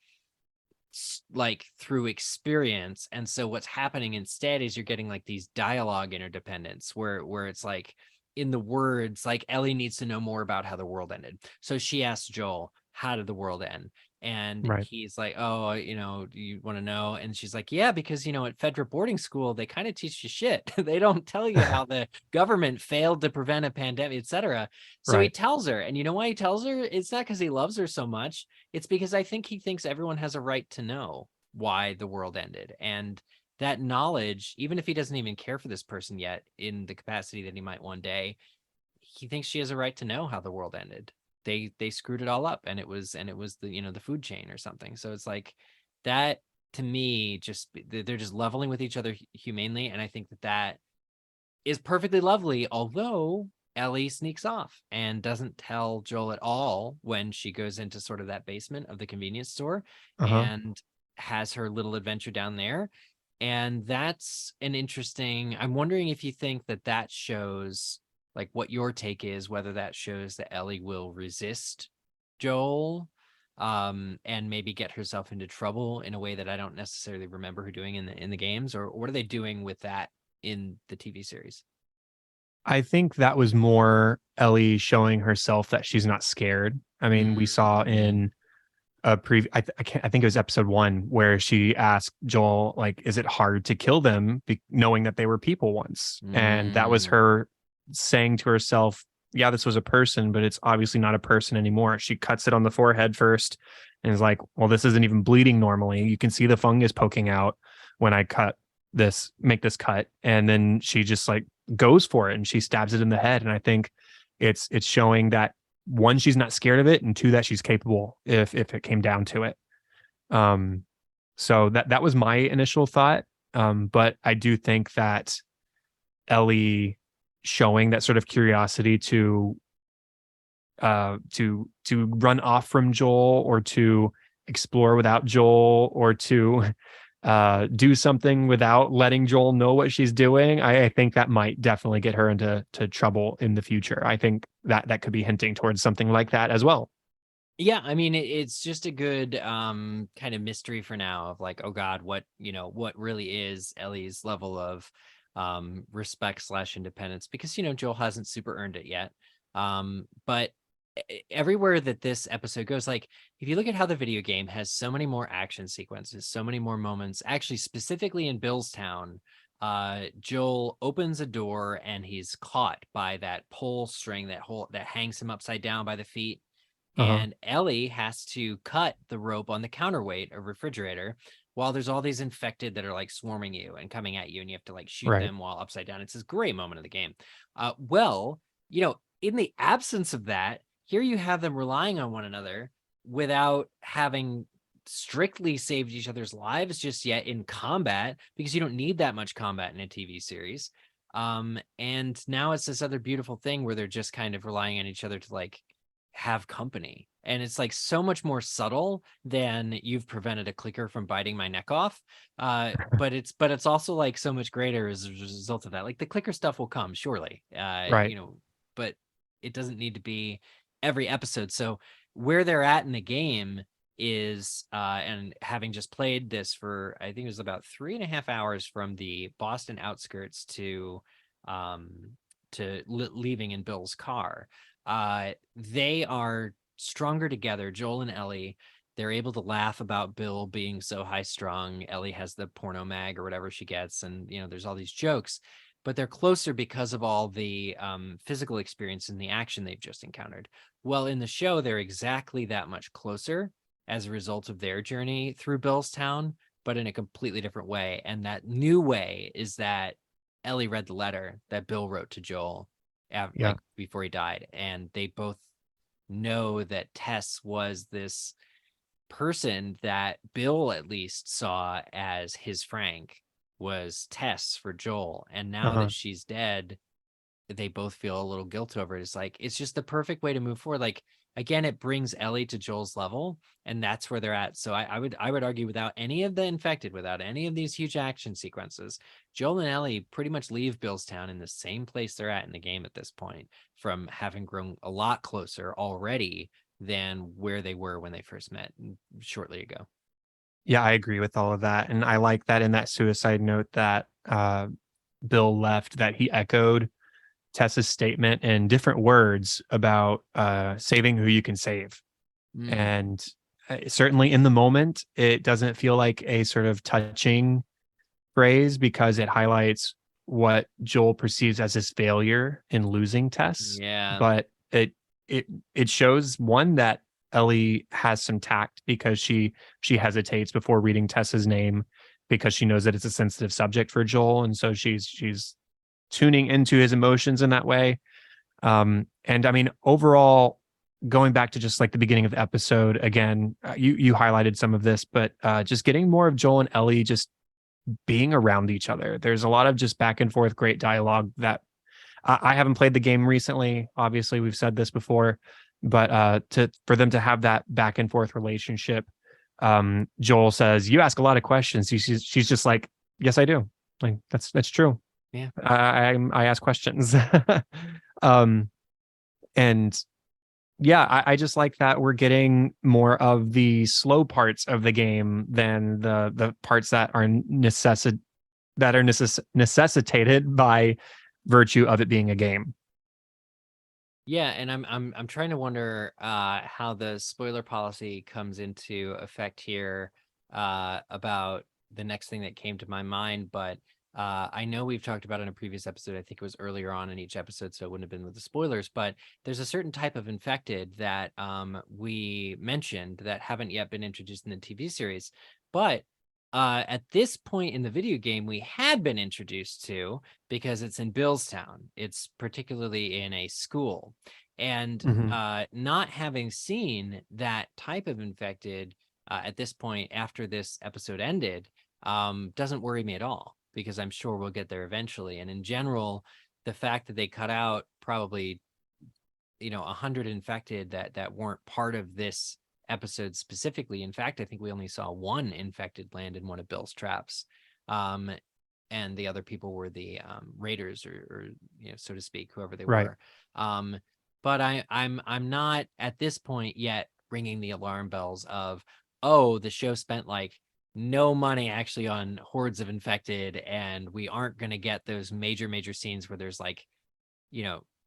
S1: like through experience. And so what's happening instead is you're getting like these dialogue interdependence where it's like, in the words, like Ellie needs to know more about how the world ended, so she asks Joel, how did the world end? And
S2: Right.
S1: he's like, oh, do you want to know? And she's like, yeah, because at Fedra boarding school they kind of teach you shit. They don't tell you how the government failed to prevent a pandemic, etc. So he
S2: Right.
S1: tells her, and you know why he tells her? It's not because he loves her so much. It's because I think he thinks everyone has a right to know why the world ended. And that knowledge, even if he doesn't even care for this person yet in the capacity that he might one day, he thinks she has a right to know how the world ended. They screwed it all up, and it was the the food chain or something. So it's like that, to me, just they're just leveling with each other humanely, and I think that is perfectly lovely, although Ellie sneaks off and doesn't tell Joel at all when she goes into sort of that basement of the convenience store
S2: Uh-huh.
S1: and has her little adventure down there. And that's an interesting, I'm wondering if you think that shows, like, what your take is, whether that shows that Ellie will resist Joel, and maybe get herself into trouble in a way that I don't necessarily remember her doing in the games, or what are they doing with that in the TV series?
S2: I think that was more Ellie showing herself that she's not scared. I mean, we saw
S1: Mm,
S2: in a I think it was episode 1 where she asked Joel, like, is it hard to kill them knowing that they were people once? And that was
S1: mm,
S2: her saying to herself, yeah, this was a person, but it's obviously not a person anymore. She cuts it on the forehead first and is like, well, this isn't even bleeding normally. You can see the fungus poking out when I make this cut. And then she just like goes for it and she stabs it in the head. And I think it's showing that, one, she's not scared of it, and two, that she's capable if it came down to it. Um, so that was my initial thought. But I do think that Ellie showing that sort of curiosity to run off from Joel, or to explore without Joel, or to do something without letting Joel know what she's doing, I think that might definitely get her into trouble in the future. I think that could be hinting towards something like that as well.
S1: yeah, I mean, it's just a good kind of mystery for now of like, oh God, what really is Ellie's level of respect slash independence, because Joel hasn't super earned it yet. But everywhere that this episode goes, like, if you look at how the video game has so many more action sequences, so many more moments, actually specifically in Billstown, Joel opens a door and he's caught by that pole string that hangs him upside down by the feet,
S2: Uh-huh.
S1: and Ellie has to cut the rope on the counterweight of refrigerator while there's all these infected that are like swarming you and coming at you, and you have to like shoot
S2: Right.
S1: them while upside down. It's this great moment of the game. Well, in the absence of that, here you have them relying on one another without having strictly saved each other's lives just yet in combat, because you don't need that much combat in a TV series. And now it's this other beautiful thing where they're just kind of relying on each other to like have company, and it's like so much more subtle than you've prevented a clicker from biting my neck off. But it's also like so much greater as a result of that. Like, the clicker stuff will come surely,
S2: Right.
S1: but it doesn't need to be every episode. So where they're at in the game is, and having just played this for, I think it was about 3.5 hours from the Boston outskirts um leaving in Bill's car, they are stronger together, Joel and Ellie. They're able to laugh about Bill being so high strung. Ellie has the porno mag or whatever she gets, and there's all these jokes, but they're closer because of all the physical experience and the action they've just encountered. Well, in the show, they're exactly that much closer as a result of their journey through Billstown, but in a completely different way. And that new way is that Ellie read the letter that Bill wrote to Joel,
S2: Yeah.
S1: like before he died, and they both know that Tess was this person that Bill at least saw as his Frank was Tess for Joel. And now
S2: Uh-huh.
S1: that she's dead, they both feel a little guilt over it. It's like, it's just the perfect way to move forward. Like, again, it brings Ellie to Joel's level, and that's where they're at. So I would argue, without any of the infected, without any of these huge action sequences, Joel and Ellie pretty much leave Billstown in the same place they're at in the game at this point, from having grown a lot closer already than where they were when they first met shortly ago.
S2: Yeah, I agree with all of that. And I like that in that suicide note that Bill left, that he echoed Tessa's statement in different words about saving who you can save.
S1: Mm.
S2: And certainly in the moment, it doesn't feel like a sort of touching phrase because it highlights what Joel perceives as his failure in losing Tess.
S1: Yeah.
S2: But it shows, one, that Ellie has some tact because she hesitates before reading Tessa's name because she knows that it's a sensitive subject for Joel, and so she's tuning into his emotions in that way. And I mean, overall, going back to just like the beginning of the episode again, you highlighted some of this, but just getting more of Joel and Ellie just being around each other. There's a lot of just back and forth great dialogue that I haven't played the game recently. Obviously, we've said this before, but for them to have that back and forth relationship, Joel says, "You ask a lot of questions." She's just like, "Yes, I do. Like that's true.
S1: Yeah.
S2: I ask questions." um, and yeah, I just like that we're getting more of the slow parts of the game than the parts that are necessitated by virtue of it being a game.
S1: Yeah, and I'm trying to wonder how the spoiler policy comes into effect here, about the next thing that came to my mind. But I know we've talked about it in a previous episode. I think it was earlier on in each episode, so it wouldn't have been with the spoilers. But there's a certain type of infected that we mentioned that haven't yet been introduced in the TV series. But at this point in the video game, we had been introduced to, because it's in Billstown. It's particularly in a school. And
S2: Mhm.
S1: not having seen that type of infected at this point after this episode ended, doesn't worry me at all, because I'm sure we'll get there eventually. And in general, the fact that they cut out probably 100 infected that weren't part of this episode specifically. In fact, I think we only saw one infected land in one of Bill's traps. Um, and the other people were the raiders, or so to speak, whoever they
S2: Right.
S1: were. Um, but I'm not at this point yet ringing the alarm bells of, oh, the show spent like no money actually on hordes of infected, and we aren't going to get those major scenes where there's like,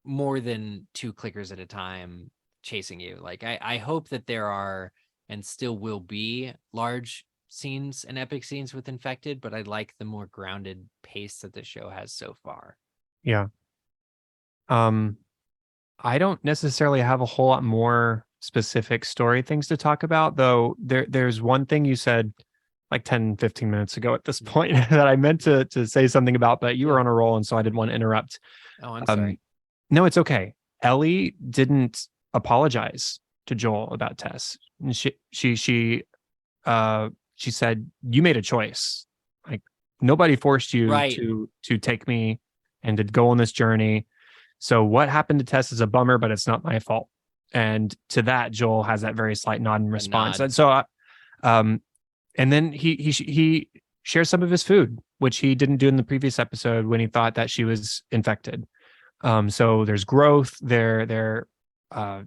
S1: more than two clickers at a time chasing you. Like, I hope that there are, and still will be, large scenes and epic scenes with infected, but I like the more grounded pace that the show has so far.
S2: Yeah. Um, I don't necessarily have a whole lot more specific story things to talk about, though there's one thing you said like 10, 15 minutes ago at this point that I meant to say something about, but you were
S1: Yeah.
S2: on a roll, and so I didn't want to interrupt.
S1: Oh, I'm
S2: Um,
S1: sorry.
S2: no, it's okay. Ellie didn't apologize to Joel about Tess. And she said, "You made a choice. Like, nobody forced you
S1: Right.
S2: to take me and to go on this journey. So what happened to Tess is a bummer, but it's not my fault." And to that, Joel has that very slight nod in
S1: A
S2: response.
S1: nod.
S2: And so, um, and then he shares some of his food, which he didn't do in the previous episode when he thought that she was infected. So there's growth. They're uh,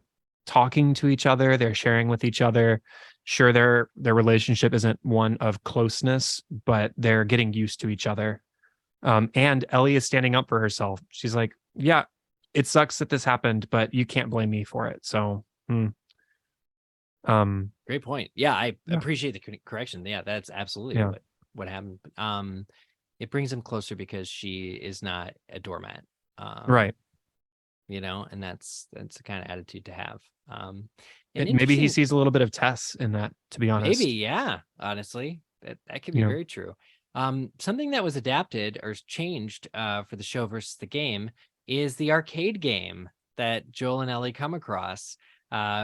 S2: talking to each other. They're sharing with each other. Sure, their relationship isn't one of closeness, but they're getting used to each other. And Ellie is standing up for herself. She's like, "Yeah, it sucks that this happened, but you can't blame me for it." So, um,
S1: Great point. Yeah, I
S2: yeah,
S1: appreciate the correction. Yeah, that's absolutely
S2: yeah,
S1: what happened. It brings them closer because she is not a doormat.
S2: right.
S1: And that's the kind of attitude to have. An
S2: Maybe he
S1: interesting,
S2: sees a little bit of Tess in that, to be
S1: maybe,
S2: honest.
S1: yeah, honestly, that could be
S2: You know,
S1: very true. Something that was adapted or changed for the show versus the game is the arcade game that Joel and Ellie come across.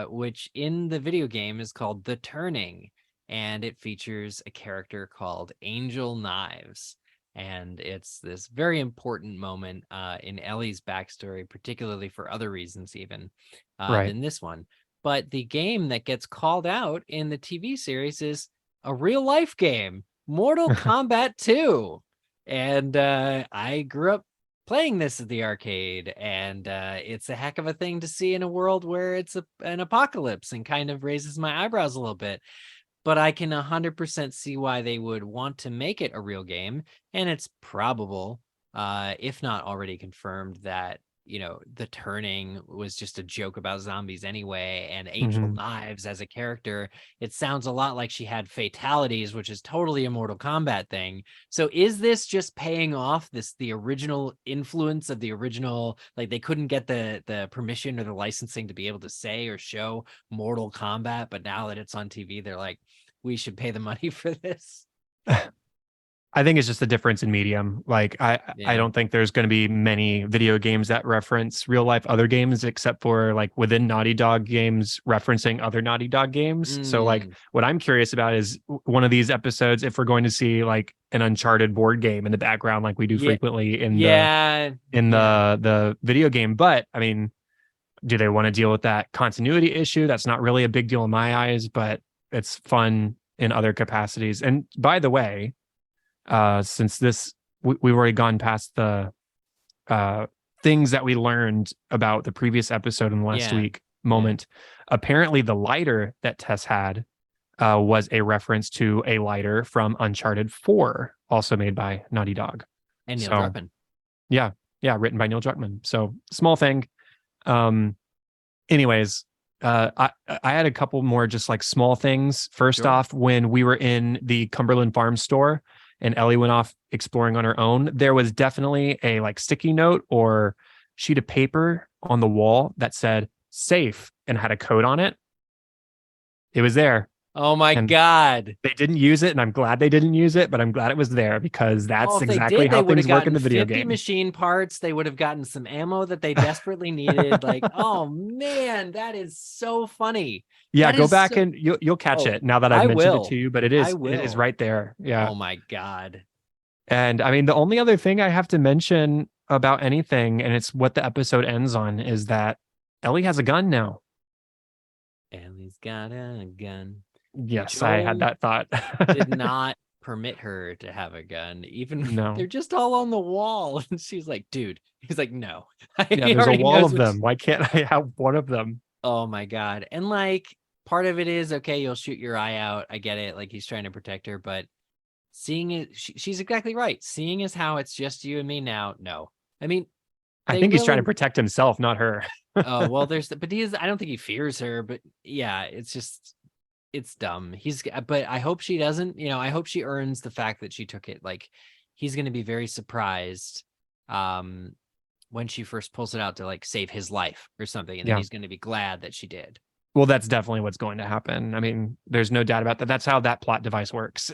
S1: which in the video game is called The Turning, and it features a character called Angel Knives. And it's this very important moment in Ellie's backstory, particularly for other reasons even
S2: Right.
S1: than this one. But the game that gets called out in the TV series is a real life game, Mortal Kombat 2. And I grew up playing this at the arcade, and it's a heck of a thing to see in a world where it's an apocalypse, and kind of raises my eyebrows a little bit. But I can 100% see why they would want to make it a real game, and it's probable, if not already confirmed, that The Turning was just a joke about zombies anyway, and Angel
S2: Mhm.
S1: Knives as a character, it sounds a lot like she had fatalities, which is totally a Mortal Kombat thing. So is this just paying off the original influence of the original, like they couldn't get the permission or the licensing to be able to say or show Mortal Kombat, but now that it's on TV, they're like, we should pay the money for this.
S2: I think it's just a difference in medium. Like I
S1: Yeah.
S2: don't think there's going to be many video games that reference real life other games except for like within Naughty Dog games referencing other Naughty Dog games. So like
S1: Mm,
S2: what I'm curious about is one of these episodes if we're going to see like an Uncharted board game in the background like we do
S1: yeah.
S2: frequently in the
S1: Yeah.
S2: in
S1: Yeah.
S2: the video game. But I mean, do they want to deal with that continuity issue? That's not really a big deal in my eyes, but it's fun in other capacities. And by the way, since we've already gone past the uh things that we learned about the previous episode in the last
S1: Yeah.
S2: week
S1: Yeah.
S2: moment. Apparently the lighter that Tess had was a reference to a lighter from Uncharted 4, also made by Naughty Dog.
S1: And Neil
S2: So
S1: Druckmann.
S2: yeah, yeah, written by Neil Druckmann. So small thing. um Anyways, I had a couple more just like small things. First
S1: Sure.
S2: off, when we were in the Cumberland Farm store and Ellie went off exploring on her own, there was definitely a like sticky note or sheet of paper on the wall that said safe and had a code on it. It was there.
S1: Oh my
S2: And
S1: God.
S2: they didn't use it, and I'm glad they didn't use it, but I'm glad it was there because
S1: Oh,
S2: that's
S1: if they
S2: exactly
S1: did, they
S2: how
S1: would have
S2: things work in
S1: gotten
S2: the video
S1: 50
S2: game.
S1: machine parts. They would have gotten some ammo that they desperately needed. Like, oh man, that is so funny.
S2: Yeah,
S1: That
S2: go
S1: is
S2: back
S1: so,
S2: and you'll catch
S1: oh,
S2: it now that I've
S1: I
S2: mentioned it to
S1: will.
S2: you, but it
S1: I
S2: is
S1: will.
S2: right there. Yeah.
S1: Oh my God.
S2: And I mean, the only other thing I have to mention about anything, and it's what the episode ends on, is that Ellie has a gun now.
S1: Ellie's got a gun.
S2: Yes, I had
S1: Joel
S2: that thought.
S1: did not permit her to have a gun, even they're
S2: No.
S1: just all on the wall. And she's like, dude, he's like, no.
S2: Yeah,
S1: He
S2: there's a
S1: already
S2: wall
S1: knows
S2: of
S1: what.
S2: them. Why can't I have one of them?
S1: Oh my God. And like part of it is okay, you'll shoot your eye out. I get it. Like he's trying to protect her, but seeing it, she's exactly right. Seeing as how it's just you and me now. No, I mean,
S2: I
S1: they
S2: think he's trying to
S1: really,
S2: protect himself, not her.
S1: oh, well, but I don't think he fears her, but yeah, it's just, it's dumb. But I hope she doesn't, I hope she earns the fact that she took it. Like he's going to be very surprised. Um, when she first pulls it out to like save his life or something, and then
S2: Yeah.
S1: he's going to be glad that she did.
S2: Well, that's definitely what's going to happen. I mean, there's no doubt about that. That's how that plot device works.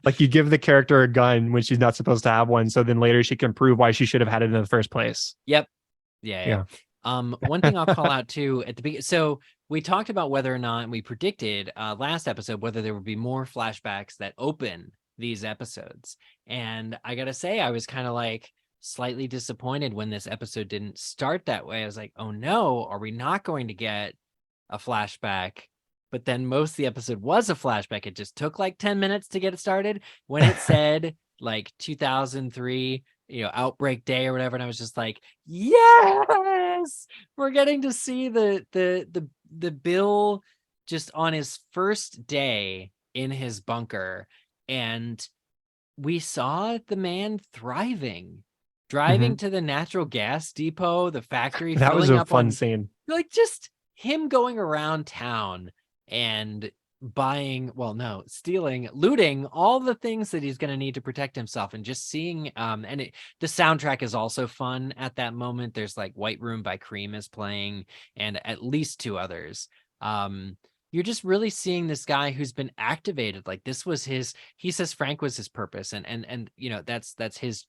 S2: Like you give the character a gun when she's not supposed to have one, so then later she can prove why she should have had it in the first place.
S1: Yep. Yeah. One thing I'll call out too at the beginning. So we talked about whether or not, and we predicted last episode whether there would be more flashbacks that open these episodes. And I gotta say, I was kind of like slightly disappointed when this episode didn't start that way. I was like, oh no, are we not going to get a flashback? But then most of the episode was a flashback. It just took like 10 minutes to get it started. When it said like 2003, outbreak day or whatever, and I was just like, yes, we're getting to see the Bill just on his first day in his bunker, and we saw the man thriving, driving
S2: Mhm.
S1: to the natural gas depot, the factory,
S2: That was
S1: filling
S2: a
S1: up
S2: fun
S1: on,
S2: scene.
S1: like, just him going around town and buying, well, no, stealing, looting all the things that he's going to need to protect himself, and just seeing the soundtrack is also fun at that moment. There's like White Room by Cream is playing, and at least two others. You're just really seeing this guy who's been activated. Like this was he says Frank was his purpose, and that's his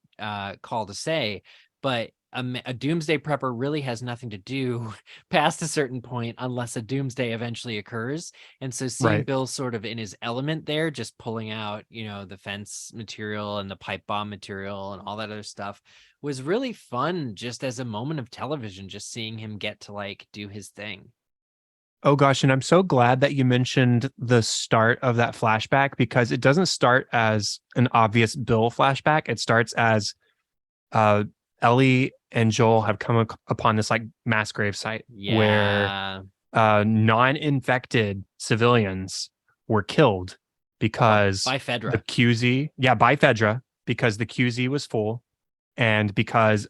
S1: call to say, but a doomsday prepper really has nothing to do past a certain point unless a doomsday eventually occurs. And so seeing
S2: Right.
S1: Bill sort of in his element there, just pulling out, the fence material and the pipe bomb material and all that other stuff was really fun, just as a moment of television, just seeing him get to like do his thing.
S2: Oh gosh, and I'm so glad that you mentioned the start of that flashback because it doesn't start as an obvious Bill flashback. It starts as uh Ellie and Joel have come upon this like mass grave site where
S1: Yeah.
S2: non-infected civilians were killed because
S1: By
S2: the
S1: Fedra.
S2: QZ, yeah, by Fedra, because the QZ was full and because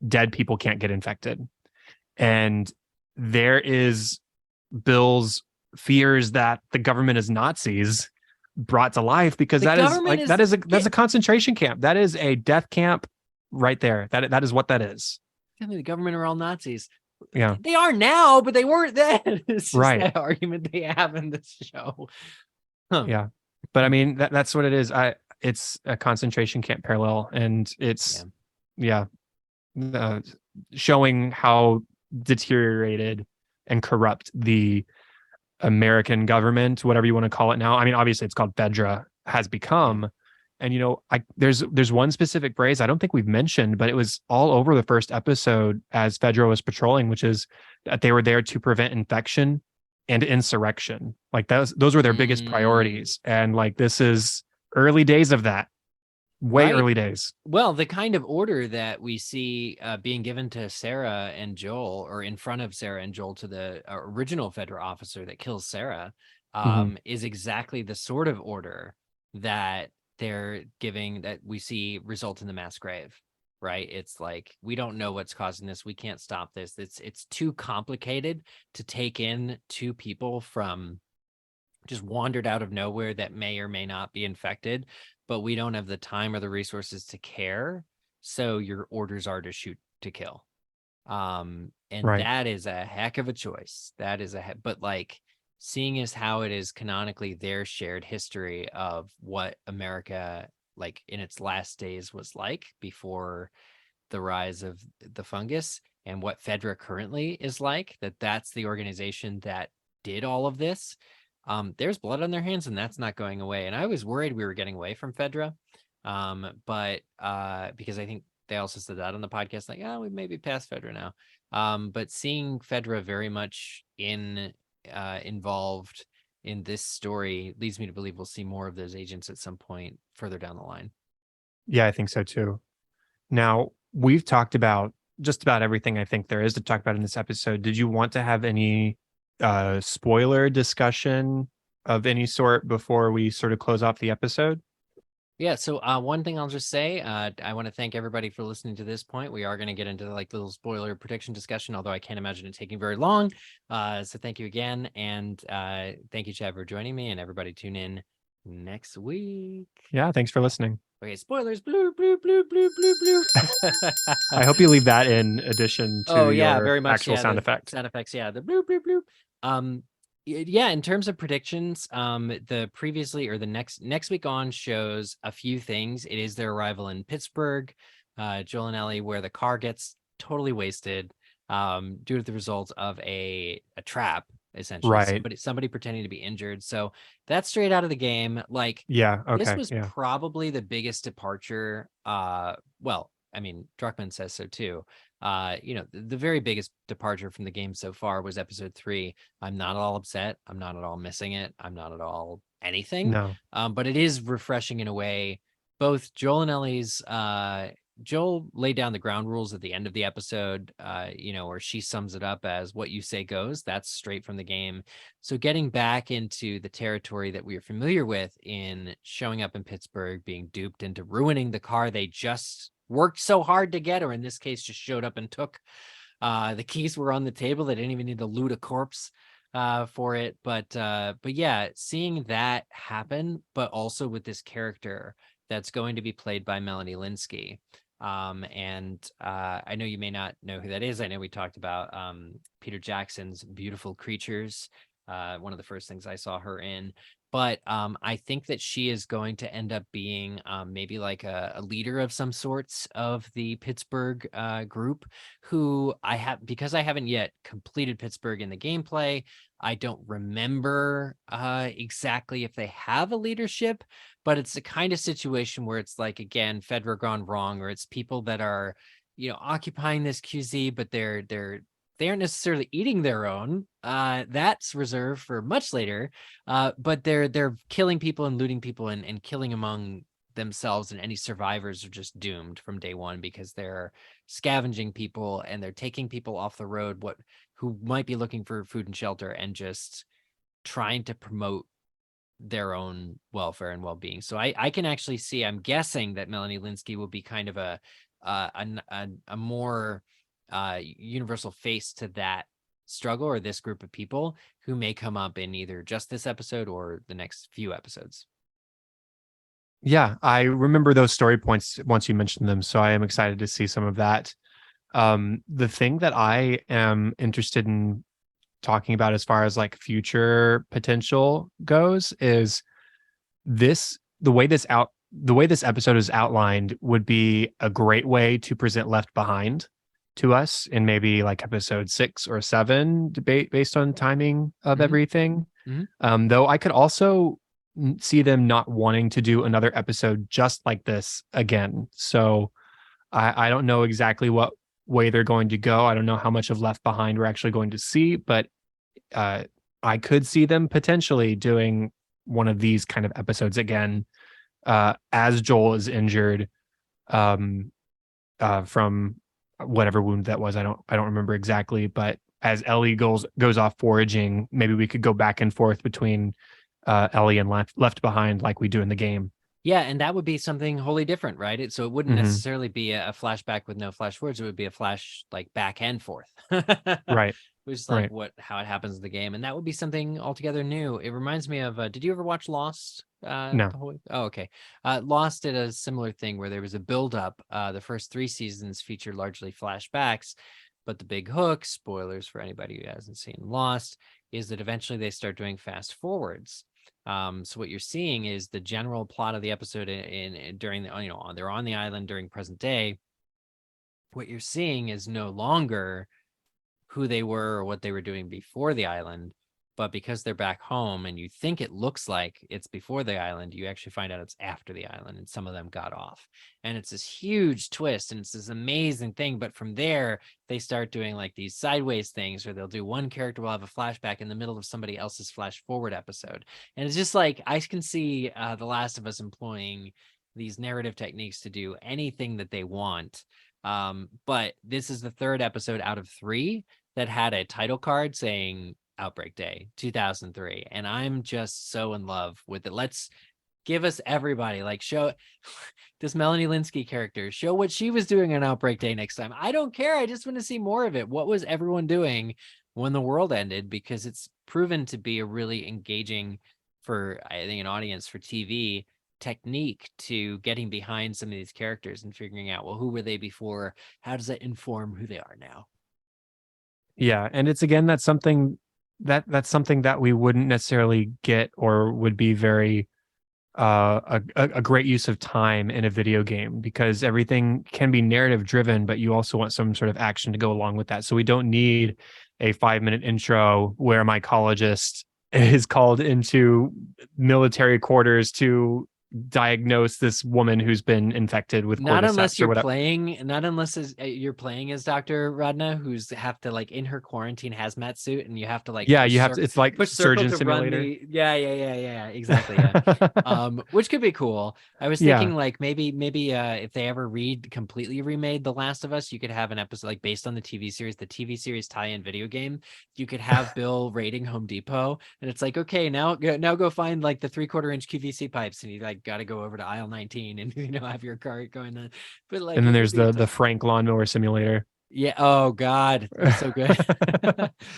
S2: dead people can't get infected. And there is Bill's fears that the government is Nazis brought to life because
S1: The
S2: that is
S1: government
S2: like
S1: is
S2: that's a concentration camp. That is a death camp right there. That is what that is.
S1: the government are all Nazis.
S2: Yeah.
S1: They are now, but they weren't then. It's just
S2: Right.
S1: that argument they have in this show. Huh.
S2: Yeah. But I mean that's what it is. It's a concentration camp parallel and
S1: Yeah.
S2: it's yeah, uh, showing how deteriorated and corrupt the American government, whatever you want to call it now. I mean, obviously it's called Fedra, has
S1: Yeah.
S2: become. And there's one specific phrase I don't think we've mentioned, but it was all over the first episode as Fedra was patrolling, which is that they were there to prevent infection and insurrection. Like those were their biggest
S1: Mm,
S2: priorities. And like this is early days of that. Way
S1: right.
S2: early days.
S1: Well, the kind of order that we see being given to Sarah and Joel, or in front of Sarah and Joel, to the original Fedra officer that kills Sarah,
S2: Mm-hmm.
S1: is exactly the sort of order that they're giving, that we see result in the mass grave. Right? It's like, we don't know what's causing this. We can't stop this. It's too complicated to take in two people from just wandered out of nowhere that may or may not be infected, but we don't have the time or the resources to care. So your orders are to shoot to kill. And
S2: Right.
S1: that is a heck of a choice. That is but like, seeing as how it is canonically their shared history of what America, like in its last days, was like before the rise of the fungus, and what Fedra currently is like, that's the organization that did all of this. There's blood on their hands, and that's not going away. And I was worried we were getting away from Fedra. But because I think they also said that on the podcast, like, we may be past Fedra now. But seeing Fedra very much involved in this story leads me to believe we'll see more of those agents at some point further down the line.
S2: Yeah, I think so too. Now, we've talked about just about everything I think there is to talk about in this episode. Did you want to have any spoiler discussion of any sort before we sort of close off the episode?
S1: Yeah, so one thing I'll just say, I want to thank everybody for listening to this point. We are going to get into like little spoiler prediction discussion, although I can't imagine it taking very long. So thank you again, and thank you, Chad, for joining me, and everybody tune in next week.
S2: Yeah, thanks for listening.
S1: Okay, spoilers, blue, blue, blue, blue, blue, blue.
S2: I hope you leave that in addition
S1: Oh
S2: to
S1: yeah,
S2: your
S1: very much.
S2: actual
S1: Yeah,
S2: sound
S1: the
S2: effect.
S1: sound effects. Yeah, the bloop bloop bloop. Yeah. In terms of predictions, the previously or the next week on shows a few things. It is their arrival in Pittsburgh, Joel and Ellie, where the car gets totally wasted, due to the result of a trap. Essentially,
S2: Right.
S1: somebody pretending to be injured. So that's straight out of the game. Like,
S2: Yeah.
S1: this
S2: Okay.
S1: was
S2: Yeah.
S1: probably the biggest departure. Well, I mean, Druckmann says so too. The very biggest departure from the game so far was episode 3. I'm not at all upset. I'm not at all missing it. I'm not at all anything.
S2: No.
S1: But it is refreshing in a way. Both Joel and Ellie's Joel laid down the ground rules at the end of the episode, where she sums it up as what you say goes. That's straight from the game. So getting back into the territory that we are familiar with in showing up in Pittsburgh, being duped into ruining the car they just worked so hard to get, or in this case, just showed up and took. The keys were on the table. They didn't even need to loot a corpse for it. But yeah, seeing that happen, but also with this character that's going to be played by Melanie Linsky. And I know you may not know who that is. I know we talked about Peter Jackson's Beautiful Creatures, one of the first things I saw her in. but I think that she is going to end up being maybe like a leader of some sorts of the Pittsburgh group, who because I haven't yet completed Pittsburgh in the gameplay. I don't remember exactly if they have a leadership, but it's the kind of situation where it's like, again, Fedra gone wrong, or it's people that are, occupying this QZ, but they aren't necessarily eating their own. That's reserved for much later. But they're killing people and looting people and killing among themselves, and any survivors are just doomed from day one because they're scavenging people and they're taking people off the road who might be looking for food and shelter, and just trying to promote their own welfare and well-being. So I can actually see, I'm guessing that Melanie Linsky will be kind of a more universal face to that struggle, or this group of people who may come up in either just this episode or the next few episodes.
S2: Yeah, I remember those story points once you mentioned them, so I am excited to see some of that. The thing that I am interested in talking about as far as like future potential goes is the way this episode is outlined would be a great way to present Left Behind to us in maybe like episode 6 or 7, debate based on timing of everything. Though I could also see them not wanting to do another episode just like this again. So I don't know exactly what way they're going to go. I don't know how much of Left Behind we're actually going to see, but I could see them potentially doing one of these kind of episodes again, as Joel is injured from whatever wound that was. I don't remember exactly, but as Ellie goes off foraging, maybe we could go back and forth between Ellie and Left Behind like we do in the game.
S1: Yeah, and that would be something wholly different, right? So it wouldn't necessarily be a flashback with no flash forwards. It would be a flash like back and forth.
S2: Right.
S1: Which is like how it happens in the game. And that would be something altogether new. It reminds me of, did you ever watch Lost?
S2: No.
S1: Okay. Lost did a similar thing where there was a buildup. The first 3 seasons featured largely flashbacks, but the big hook, spoilers for anybody who hasn't seen Lost, is that eventually they start doing fast forwards. So what you're seeing is the general plot of the episode during the, they're on the island during present day. What you're seeing is no longer who they were or what they were doing before the island, but because they're back home and you think it looks like it's before the island, you actually find out it's after the island, and some of them got off. And it's this huge twist, and it's this amazing thing. But from there, they start doing like these sideways things where they'll do one character will have a flashback in the middle of somebody else's flash forward episode. And it's just like, I can see The Last of Us employing these narrative techniques to do anything that they want. But this is the 3rd episode out of 3 that had a title card saying Outbreak Day 2003, and I'm just so in love with it. Let's give us everybody, like, show this Melanie Linsky character, show what she was doing on Outbreak Day next time. I don't care, I just want to see more of it. What was everyone doing when the world ended? Because it's proven to be a really engaging, for I think an audience for TV, technique to getting behind some of these characters and figuring out, well, who were they before? How does that inform who they are now?
S2: Yeah, and it's again that's something that we wouldn't necessarily get, or would be very a great use of time in a video game, because everything can be narrative driven, but you also want some sort of action to go along with that. So we don't need a 5-minute intro where a mycologist is called into military quarters to diagnose this woman who's been infected with
S1: not
S2: cordyceps
S1: unless
S2: or
S1: you're
S2: whatever.
S1: playing not unless you're playing as Dr. Radna, who's have to like in her quarantine hazmat suit, and you have to like
S2: Yeah, you have to, it's like
S1: push circle
S2: surgeon
S1: to run
S2: simulator.
S1: the exactly, yeah. Which could be cool. I was
S2: Yeah.
S1: thinking like maybe if they ever completely remade The Last of Us, you could have an episode like based on the TV series tie-in video game. You could have Bill raiding Home Depot, and it's like, okay, now go find like the 3/4-inch QVC pipes, and you like got to go over to aisle 19 and have your cart going on. But like,
S2: And then
S1: it could
S2: there's
S1: be a
S2: the Frank lawnmower simulator.
S1: yeah. Oh God, that's so good.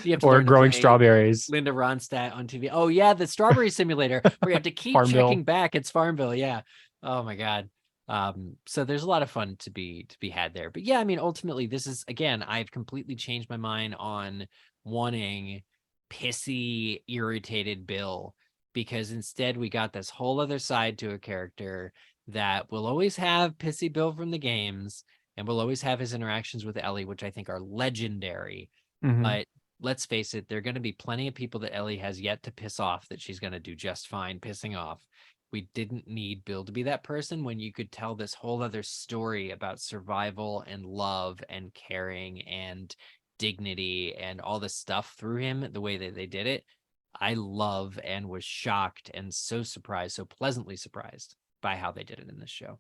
S1: You have to
S2: Or
S1: learn to
S2: growing
S1: play
S2: strawberries.
S1: Linda Ronstadt on TV. Oh yeah, the strawberry simulator where you have to keep
S2: Farmville.
S1: checking back. It's Farmville. Yeah. Oh my God. So there's a lot of fun to be had there. But yeah, I mean, ultimately, this is, again, I've completely changed my mind on wanting pissy, irritated Bill, because instead we got this whole other side to a character that will always have Pissy Bill from the games and will always have his interactions with Ellie, which I think are legendary.
S2: Mhm.
S1: But let's face it, there are going to be plenty of people that Ellie has yet to piss off that she's going to do just fine pissing off. We didn't need Bill to be that person when you could tell this whole other story about survival and love and caring and dignity and all this stuff through him the way that they did it. I love and was shocked and so surprised, so pleasantly surprised by how they did it in this show.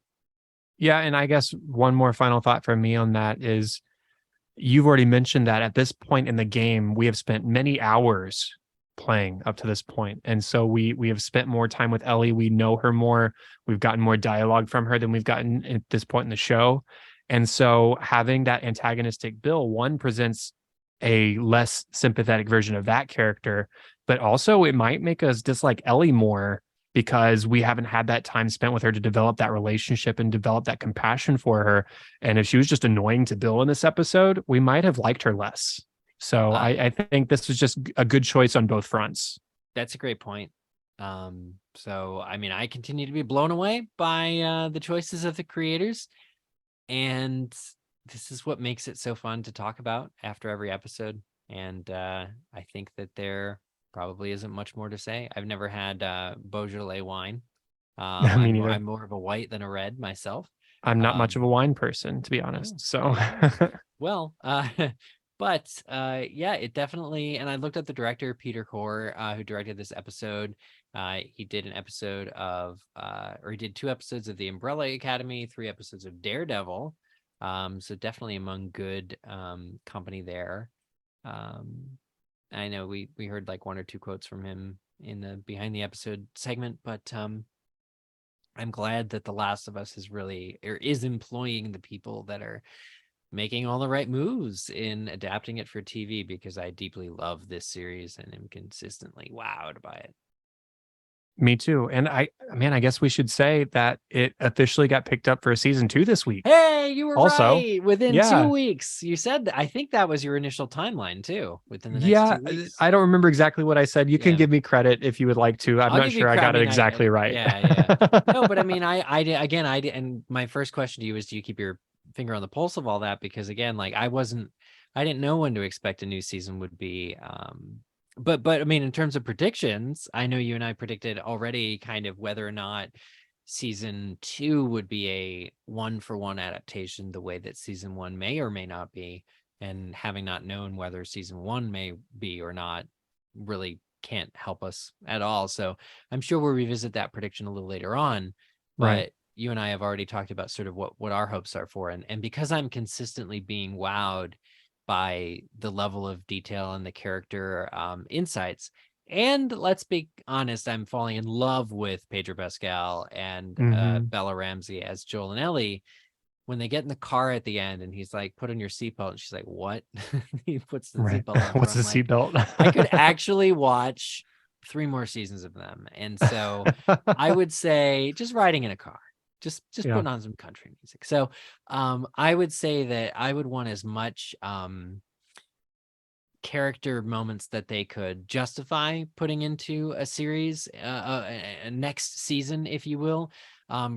S2: Yeah, and I guess one more final thought from me on that is you've already mentioned that at this point in the game, we have spent many hours playing up to this point. And so we have spent more time with Ellie. We know her more. We've gotten more dialogue from her than we've gotten at this point in the show. And so having that antagonistic Bill, one, presents a less sympathetic version of that character, but also it might make us dislike Ellie more because we haven't had that time spent with her to develop that relationship and develop that compassion for her. And if she was just annoying to Bill in this episode, we might have liked her less. So I think this was just a good choice on both fronts.
S1: That's a great point. So I mean, I continue to be blown away by the choices of the creators, and this is what makes it so fun to talk about after every episode. And I think that there probably isn't much more to say. I've never had Beaujolais wine.
S2: Me neither.
S1: I'm more of a white than a red myself.
S2: I'm not much of
S1: Um,
S2: a wine person, to be
S1: oh,
S2: honest. So
S1: well, but yeah, it definitely. And I looked at the director, Peter Core, who directed this episode. He did an episode of, or he did 2 episodes of The Umbrella Academy, 3 episodes of Daredevil. So definitely among good company there. I know we heard like 1 or 2 quotes from him in the behind the episode segment, but I'm glad that The Last of Us is employing the people that are making all the right moves in adapting it for TV, because I deeply love this series and am consistently wowed by it.
S2: me too. And I guess we should say that it officially got picked up for a season 2 this week.
S1: Hey, you were
S2: Also,
S1: right. Within 2
S2: yeah.
S1: weeks. You said that. I think that was your initial timeline too. Within the next
S2: Yeah,
S1: 2 weeks.
S2: I don't remember exactly what I said. You can
S1: Yeah.
S2: give me credit if you would like to. I'm
S1: I'll
S2: not
S1: give you
S2: sure I got it
S1: credit.
S2: exactly right.
S1: Yeah. No, but I mean, I did again. I did, and my first question to you is, do you keep your finger on the pulse of all that? Because again, like I didn't know when to expect a new season would be. But I mean, in terms of predictions, I know you and I predicted already kind of whether or not season 2 would be a 1-for-1 adaptation, the way that season 1 may or may not be, and having not known whether season 1 may be or not, really can't help us at all. So I'm sure we'll revisit that prediction a little later on,
S2: Right.
S1: but you and I have already talked about sort of what our hopes are for. And because I'm consistently being wowed by the level of detail and the character insights, and let's be honest, I'm falling in love with Pedro Pascal and
S2: Mhm.
S1: Bella Ramsey as Joel and Ellie. When they get in the car at the end and he's like, put on your seatbelt, and she's like, what? He puts the
S2: Right.
S1: seatbelt on for
S2: What's
S1: him.
S2: the
S1: Like,
S2: seatbelt?
S1: I could actually watch 3 more seasons of them. And so I would say just riding in a car, just
S2: Yeah.
S1: putting on some country music. So I would say that I would want as much character moments that they could justify putting into a series, a next season, if you will,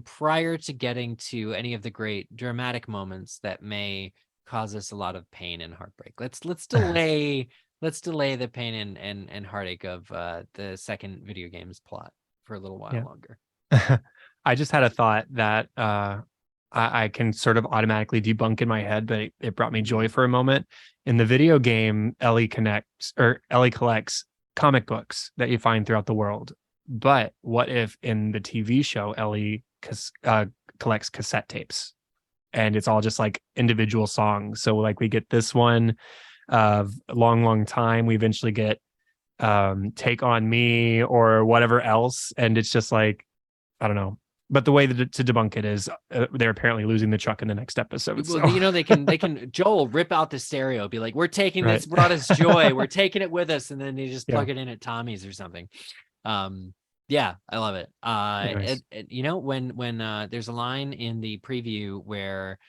S1: prior to getting to any of the great dramatic moments that may cause us a lot of pain and heartbreak. Let's delay the pain and heartache of the second video game's plot for a little while
S2: Yeah.
S1: longer.
S2: I just had a thought that I can sort of automatically debunk in my head, but it brought me joy for a moment. In the video game, Ellie collects comic books that you find throughout the world. But what if in the TV show, Ellie collects cassette tapes, and it's all just like individual songs? So like we get this one of long time. We eventually get Take on Me or whatever else, and it's just like, I don't know. But the way that to debunk it is they're apparently losing the truck in the next episode.
S1: Well,
S2: So.
S1: you know, they can Joel rip out the stereo, be like, we're taking
S2: Right.
S1: this, brought us joy, we're taking it with us, and then they just
S2: Yeah.
S1: plug it in at Tommy's or something. Yeah, I love it.
S2: Anyways.
S1: You know, when there's a line in the preview where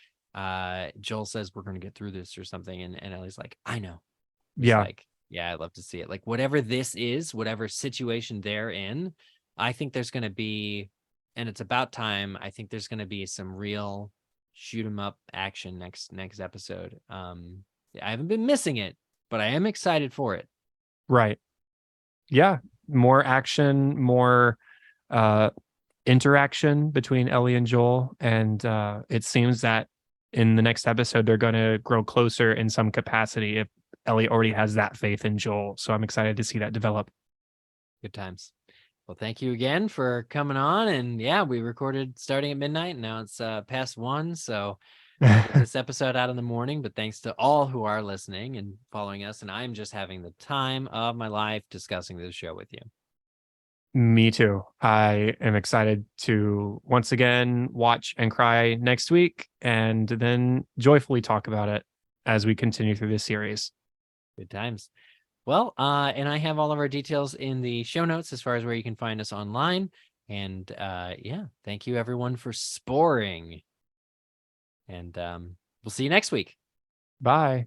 S1: Joel says we're gonna get through this or something, and Ellie's like, I know. He's
S2: Yeah.
S1: like, Yeah, I'd love to see it. Like whatever this is, whatever situation they're in, I think there's going to be, and it's about time. I think there's going to be some real shoot 'em up action next episode. I haven't been missing it, but I am excited for it.
S2: Right. Yeah. More action, more interaction between Ellie and Joel. And it seems that in the next episode, they're going to grow closer in some capacity if Ellie already has that faith in Joel. So I'm excited to see that develop.
S1: Good times. Well, thank you again for coming on. And yeah, we recorded starting at midnight. And now it's past 1. So we'll get this episode out in the morning. But thanks to all who are listening and following us. And I'm just having the time of my life discussing this show with you.
S2: Me too. I am excited to once again watch and cry next week and then joyfully talk about it as we continue through this series.
S1: Good times. Well, and I have all of our details in the show notes as far as where you can find us online. And yeah, thank you everyone for sporing. And we'll see you next week.
S2: Bye.